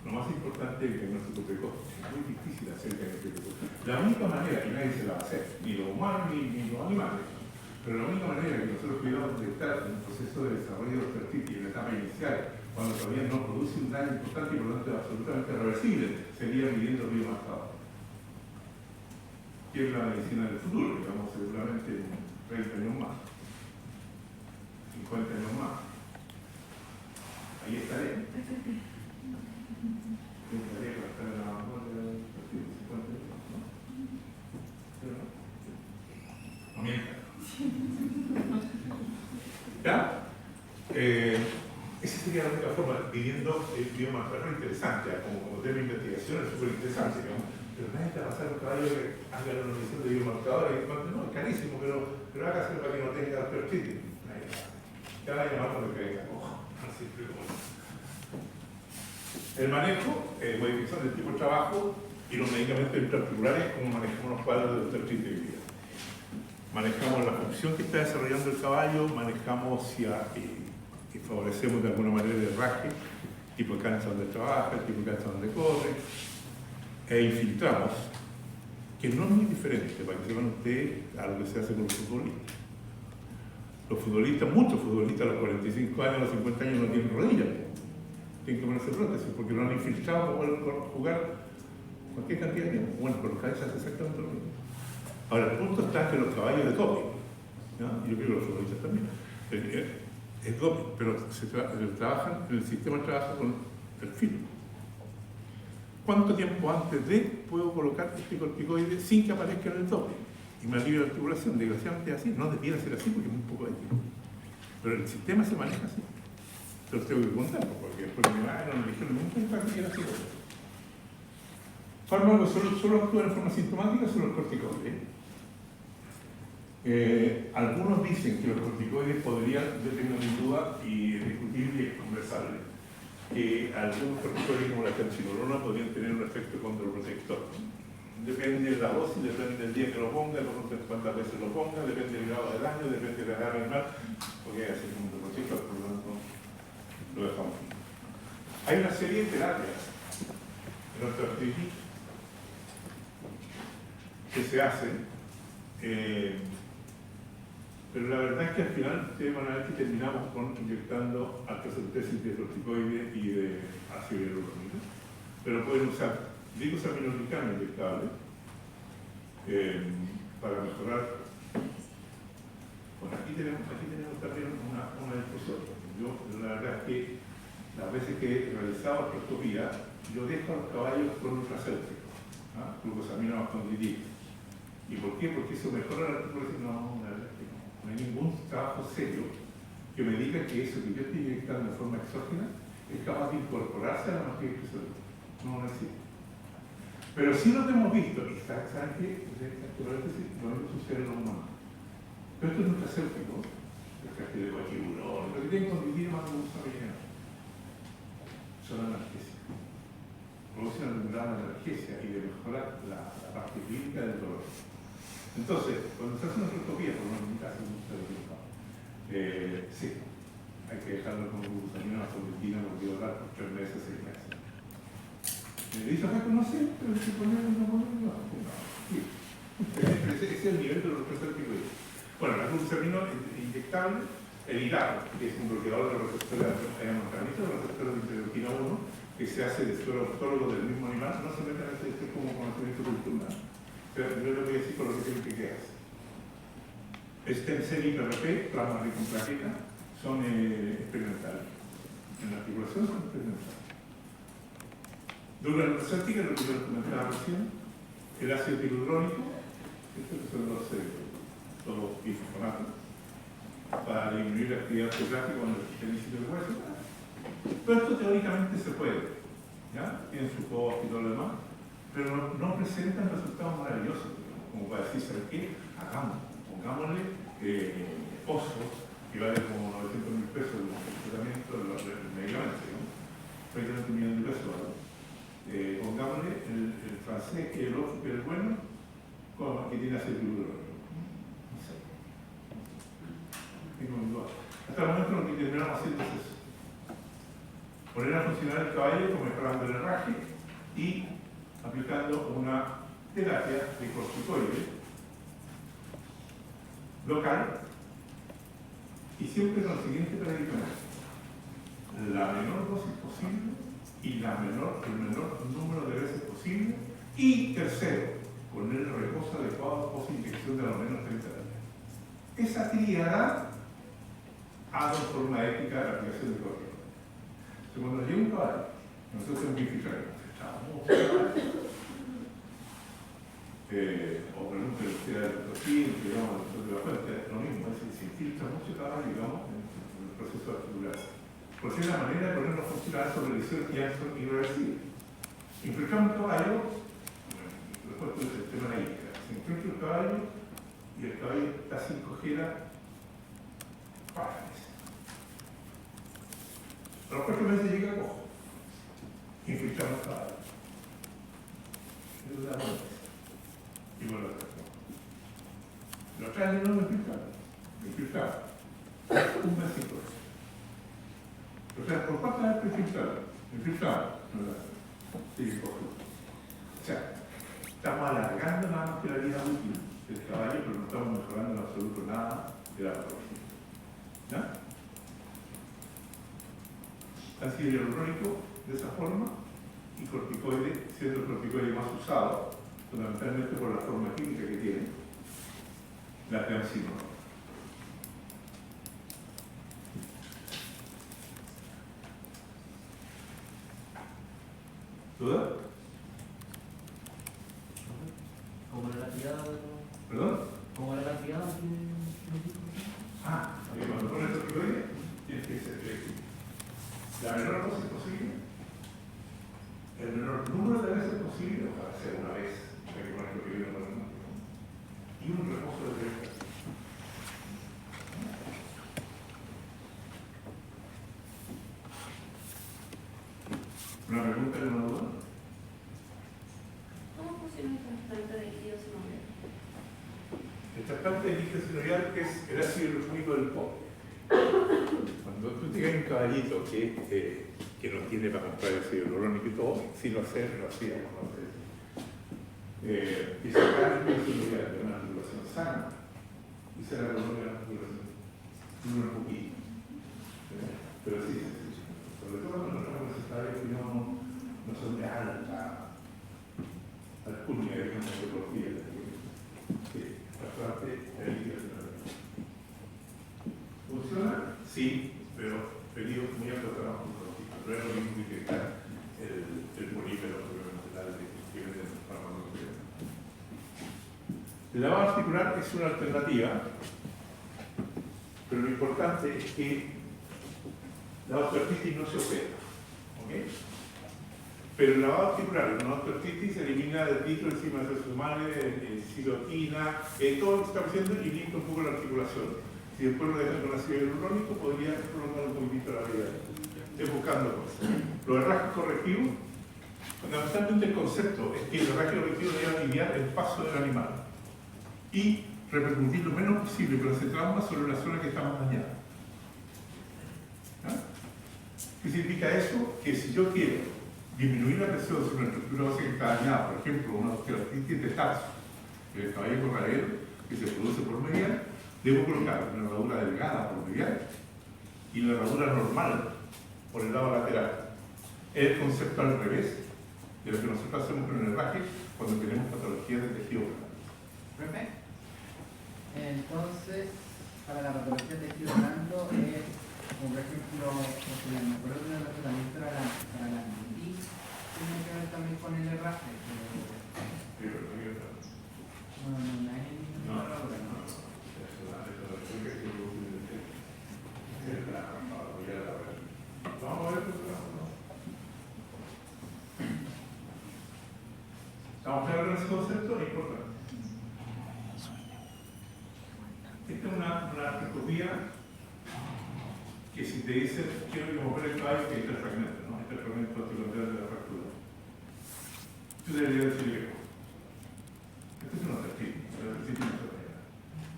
Lo más importante es el diagnóstico precoz. Es muy difícil hacer el diagnóstico precoz. La única manera que nadie se la va a hacer, ni los humanos ni los animales, pero la única manera que nosotros pudiéramos detectar en el proceso de desarrollo de osteoartritis en la etapa inicial, cuando todavía no produce un daño importante y por lo tanto es absolutamente reversible, sería midiendo biomarcadores. Que es la medicina del futuro, digamos, seguramente en 30 años más, 50 años más. Ahí estaré. Estaré para estar en la vanguardia del partido, 50 años, ¿no? ¿Pero no? No mientan. ¿Ya? Esa sería la única forma, pidiendo biomarcadores interesantes, como tema de investigación es súper interesante, digamos. Pero nadie te va a pasar un caballo que haga la organización de biomarcadores. No, es carísimo, pero hágase para que no tenga artritis. Te van a llamar cuando caiga. Así como el manejo, modificación del tipo de trabajo y los medicamentos intraarticulares, como manejamos los cuadros de osteoartritis de vida. Manejamos la función que está desarrollando el caballo, manejamos si favorecemos de alguna manera el herraje, tipo de cancha donde trabaja, el tipo de cancha donde corre. E infiltramos, que no es muy diferente, para que sepan ustedes, a lo que se hace con los futbolistas. Los futbolistas, muchos futbolistas a los 45 años, a los 50 años no tienen rodillas, tienen que ponerse prótesis, porque lo han infiltrado para poder jugar cualquier cantidad de tiempo. Bueno, con los caballos se hace exactamente lo mismo. Ahora, el punto está que los caballos de doping, ¿no? Y yo creo que los futbolistas también, es doping, pero trabajan, el sistema trabaja con el filo. ¿Cuánto tiempo antes de puedo colocar este corticoide sin que aparezca en el doping? Y me alivia la articulación. Desgraciadamente es así. No debiera ser así porque es muy poco de tiempo. Pero el sistema se maneja así. Entonces tengo que contar, porque después no me dijeron nunca que era así. Fármacos solo actúan en forma sintomática, son los corticoides. Algunos dicen que los corticoides podrían, yo tengo mi duda y es discutible y es conversable, que algunos corticoides como la calcinolona podrían tener un efecto condroprotector. Depende de la dosis, depende del día que lo ponga, cuántas veces lo ponga, depende del grado de daño, depende de la edad animal, porque hay que hacer un condroprotector, por lo tanto lo dejamos. Hay una serie de terapias en nuestra artritis que se hacen, pero la verdad es que al final ustedes van a ver que terminamos inyectando alfacentesis de corticoides y de ácido hialurónico, pero pueden usar glicosaminoglicano inyectable para mejorar. Bueno, aquí tenemos también una discusión. Yo, la verdad es que las veces que he realizado artroscopía, yo dejo a los caballos con ultracéuticos, glucosamina bastante. ¿Y por qué? Porque eso mejora la articulación. No, la verdad es que no hay ningún trabajo serio que me diga que eso que yo estoy inyectando de forma exógena es capaz de incorporarse a la magia exógena. No existe. Pero sí lo hemos visto, y ¿saben qué? Lo mismo sucede en los humanos. Pero esto es nutracéutico, el castillo de coachiburón, lo que tienen condiciones más de uso relleno. Son analgésicos. Producen un grado de analgesia y de mejorar la parte clínica del dolor. Entonces, cuando se hace una artroscopía, por lo menos en mi caso, sí, hay que dejarlo con glucosamina bastante porque va a dar por 3 meses, 6 meses. Me dice, no sé, pero si ponemos una moneda, no. Sí. Ese es el nivel de los receptores. Bueno, la glucosamina inyectable, el IDAR, que es un bloqueador de los receptores de receptores de interleuquina 1, que se hace de suero autólogo del mismo animal, no se mete en este como conocimiento cultural. Pero yo le voy a decir con lo que tiene que hacer. Stem cell y PRP, plasma rico en plaqueta, son experimentales. En la articulación son experimentales. Dura neurocéptica, lo que yo les comentaba recién, el ácido hialurónico, estos que son los bifonatos, para disminuir la actividad geográfica cuando existe el sitio de hueso. Todo esto teóricamente se puede, ¿ya? Tiene su costo y todo lo demás, pero no presentan resultados maravillosos, como para decir, ¿sabes qué? Pongámosle oso, que vale como 900.000 pesos el tratamiento del medicamento. prácticamente 1 millón de pesos, ¿vale? Pongámosle el francés, que es el otro, que es el bueno, que tiene aceite hidrológico. No sé. Tengo mi duda. Hasta el momento lo que terminamos haciendo es eso. Poner a funcionar el caballo con mejorando el herraje y aplicando una terapia de corticoide local y siempre con el siguiente predicamento: la menor dosis posible y el menor número de veces posible, y tercero, poner el reposo adecuado post inyección de al menos 30 días. Esa tríada ha dado forma ética de la aplicación de corticoide. Cuando nos llega un caballo, nosotros tenemos que infiltrar. O por ejemplo, el tocino, digamos, de la fuente, lo mismo, es decir, se infiltra mucho caballo, digamos, en el proceso articular. Porque es la manera de ponernos a funcionar sobre lesiones que ya son irreversibles. Infiltramos un caballo, después del sistema de la isca, se infiltra un caballo y el caballo está sin cojera para meses. A los 4 meses llega cojo. Infiltramos caballo. Es una buena. Y bueno, los 3 años no me infiltraron. Un mes sin cojo. O sea, ¿por cuántas veces infiltraron? Sí, cojo. O sea, estamos alargando nada más que la vida útil del caballo, pero no estamos mejorando en absoluto nada de la patología. ¿Ya? Ácido hialurónico de esa forma y corticoide, siendo el corticoide más usado, fundamentalmente por la forma química que tiene, la triamcinolona. ¿Duda? ¿Cómo era la tirada? ¿Perdón? ¿Cómo era la tirada? Cuando pones el corticoide, tienes que ser la menor dosis posible, el menor número de veces posible, para hacer una vez, y un reposo de 30 días. ¿Una pregunta y una duda? ¿Cómo funciona el trasplante de líquido sinovial? El trasplante de líquido sinovial es el ácido hialurónico del pobre. Cuando tú tienes un caballito que no tiene para comprar ácido hialurónico y todo, si lo hacíamos, no sé. Y sacar el líquido sinovial de una articulación sana y se la colonia de la articulación. Un poquito. Pero sí, sobre todo cuando los recetarios no son de alta alcurnia, digamos, de por día. Trasplante de líquido sinovial. ¿Funciona? Sí, pero pedidos muy acotados por corticoides. No es lo mismo que el polímero mental que venden en los farmacéuticos. El lavado articular es una alternativa, pero lo importante es que la osteoartritis no se opera. ¿Okay? Pero el lavado articular, en una osteoartritis se elimina del litro encima de los humanos, silotina, todo lo que está haciendo y limpia un poco la articulación. Si después lo dejan con ácido hialurónico, podría prolongar un poquitito la vida. Estoy buscando cosas. Los herrajes correctivos, fundamentalmente el concepto es que el herraje correctivo debe aliviar el paso del animal y repercutir lo menos posible con ese trauma sobre la zona que está más dañada. ¿Ah? ¿Qué significa eso? Que si yo quiero disminuir la presión sobre una estructura básica que está dañada, por ejemplo, una osteoartritis de tarso, que es el caballo corralero, que se produce por medial, debo colocar una herradura delgada por medial y la herradura normal por el lado lateral. Es el concepto al revés de lo que nosotros hacemos con el herraje cuando tenemos patologías de tejido blando. Perfecto. Entonces, para la patología de tejido blando es, como por ejemplo, me acuerdo de la tratamiento para la artritis, tiene que ver también con el herraje. No es No. Vamos a ver. ¿Estamos claros con ese concepto? Es importante. Esta es una artroscopía que si te dicen, quiero que mover el caballo, que este es el fragmento, ¿no? Este es el fragmento anticondral de la fractura. Tú deberías decirle que este es un ejercicio,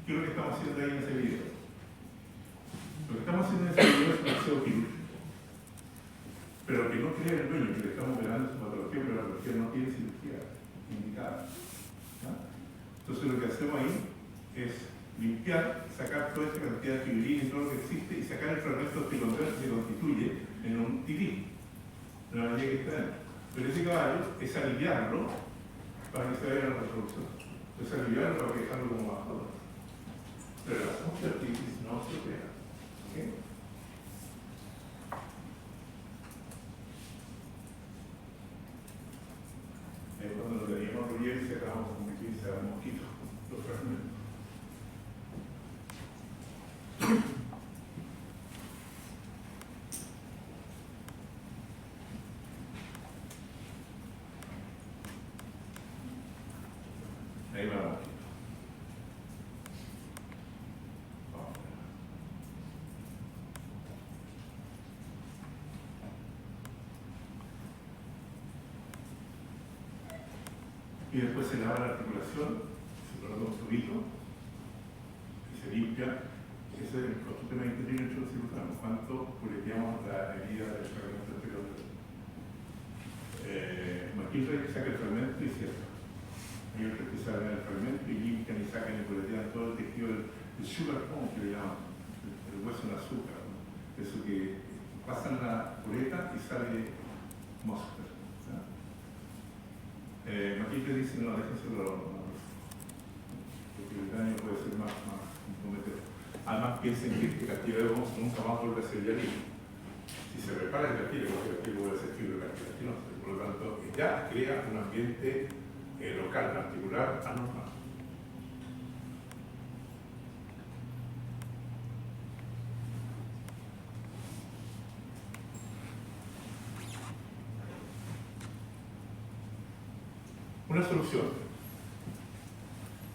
¿qué es lo que estamos haciendo ahí en ese video? Lo que estamos haciendo en ese video es un aseo quirúrgico. Pero que no crea el dueño que le estamos operando su patología, pero la patología no tiene cirugía indicada. ¿No? Entonces lo que hacemos ahí es limpiar, sacar toda esta cantidad de fibrina y todo lo que existe y sacar el fragmento anticondral que se constituye en un tití, de la manera que está dentro. Pero ese caballo es aliviarlo para que se vaya a la resolución. Es aliviarlo para que dejarlo como bajo. Pero la osteoartritis no se opera. ¿Okay? Cuando lo teníamos relieve y sacábamos como 15 mosquitos los fragmentos. Ahí va la mosquito. Y después se lava la articulación, se coloca un tubito y se limpia. Ese es el tema interno del cirujano, cuánto puleteamos la herida del fragmento anterior. Maquillo saca el fragmento y cierra. Hay otros que sacan el fragmento y limpian y sacan y puletean todo el tejido del sugar bone, que le llaman, el hueso en azúcar, ¿no? Eso que pasan la pureta y sale mosca. Maquillo dice, no, déjense porque el daño puede ser más comprometedor. Además, piensen que este cartílago nunca más vuelve a ser dialítico. Si se repara el cartílago vuelve a ser fibrocartilaginoso. Por lo tanto, ya crea un ambiente local, articular, anormal. Una solución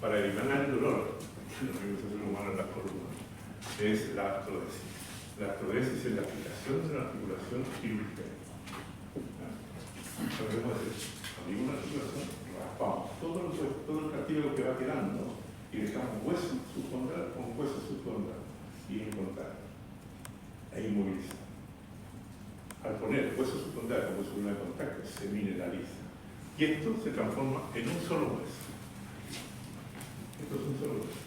para eliminar el dolor en la organización humana en la columna es la artrodesis. La artrodesis es la aplicación de una articulación quirúrgica. Podemos decir, abrimos una articulación, raspamos todo el cartílago que va quedando y dejamos hueso subcondral con hueso subcondral y en contacto e inmoviliza. Al poner hueso subcondral con hueso en contacto se mineraliza. Y esto se transforma en un solo hueso. Esto es un solo hueso.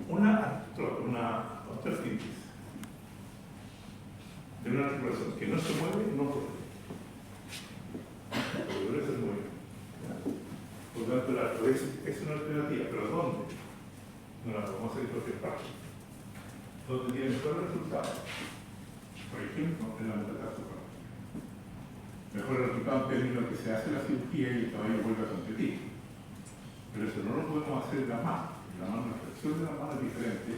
Una osteoartritis de una articulación que no se mueve, no puede. Porque debe ser muy. Por lo tanto, la artrodesis es una alternativa, pero ¿dónde? No la vamos a hacer en cualquier parte. ¿Dónde tiene mejor resultado? Por ejemplo, en la metatarso. Mejor el resultado en términos que se hace la cirugía y el caballo vuelve a competir. Pero eso no lo podemos hacer en la mano. La flexión de la mano es diferente.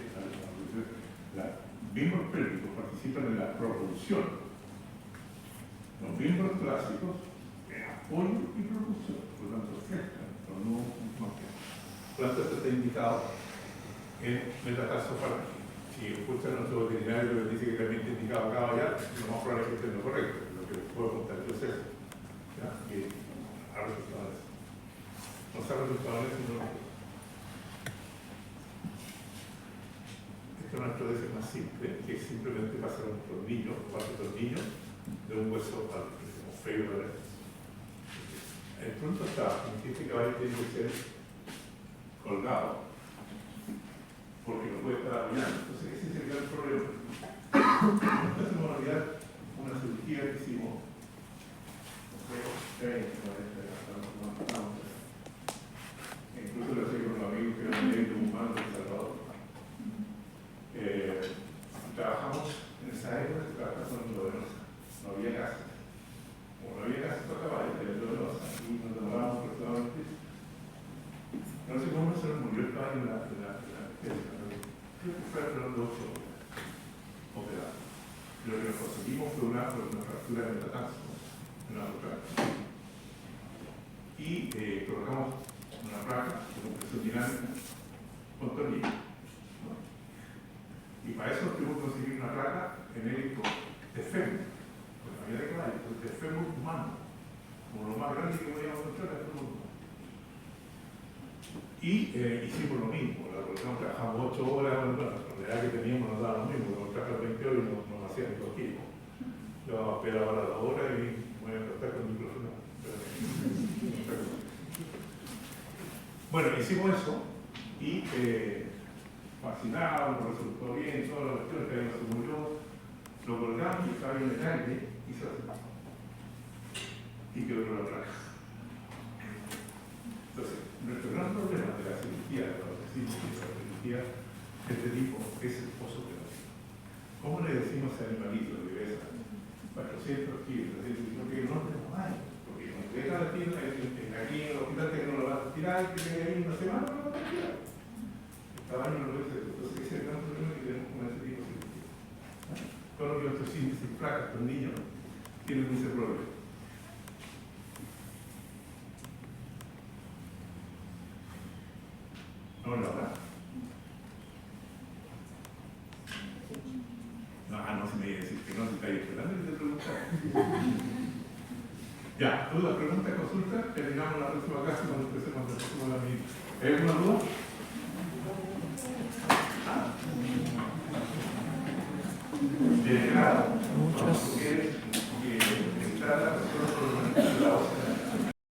Los miembros pélvicos participan en la propulsión. Los miembros clásicos en apoyo y propulsión. Por lo tanto, flexión, pero no más. Por lo tanto, esto está indicado en metatarsofalange. Si escuchan a nuestro veterinario que les dice que también está indicado acá o allá, lo más probable es que esté en lo correcto. Que les puedo contar yo es eso, ¿ya? Que ha resultado eso. No se ha resultado eso, no. Esta es una artrodesis más simple, que es simplemente pasar un tornillo, de un hueso al fibro. El punto está en que este caballo tiene que ser colgado, porque no puede estar apoyando. Entonces ese es el gran problema. Esta es una realidad, una cirugía que hicimos incluso lo sé con los amigos que eran médicos humanos de El Salvador. Trabajamos en esa época, trabajamos en endovenosa, no había casa. Como no había casa para caballos, era endovenosa y nos demorábamos aproximadamente. No sé cómo se nos murió el caballo en la creo que fue alrededor de 8 horas operados. Lo que nos conseguimos fue una fractura de metatarso, una otra. Y colocamos una placa de compresión dinámica con tornillo. ¿No? Y Y para eso tuvimos que conseguir una placa genérico de fémur, porque había de caballo, de fémur humano, como lo más grande que podíamos encontrar era fémur humano. Y hicimos lo mismo, la producción trabajamos 8 horas, bueno, la edad que teníamos nos daba lo mismo, cuando trabajas 20 horas y no hacía ni cogido. Yo vamos a esperar ahora 2 horas y voy a tratar con el micrófono. Bueno, hicimos eso y fascinado, nos resultó bien, todas las cuestiones que habíamos se murió, lo colgamos y estaba en el aire y se acercó. Y quedó con la placa. Entonces, nuestro gran problema de la cirugía, de la cirugía de este tipo, es el posoperatorio. ¿Cómo le decimos a animalito que pesa 400 kilos, 300 kilos, que no tenemos años? Porque nos deja la tienda, aquí en el hospital que no lo va a tirar, que tiene ahí una semana, no lo va a tirar. El tamaño no lo es. Entonces, ese es el gran problema que tenemos con ese tipo de cirugía. Todo lo que nuestros índices placas, los niños, tienen ese problema. No, ¿verdad? No se me iba a decir que no, se está ahí esperando y te preguntar. Ya, dudas, preguntas, consultas, terminamos la próxima clase cuando empecemos el próximo la misma. ¿Hay alguna duda? De nada. Muchas.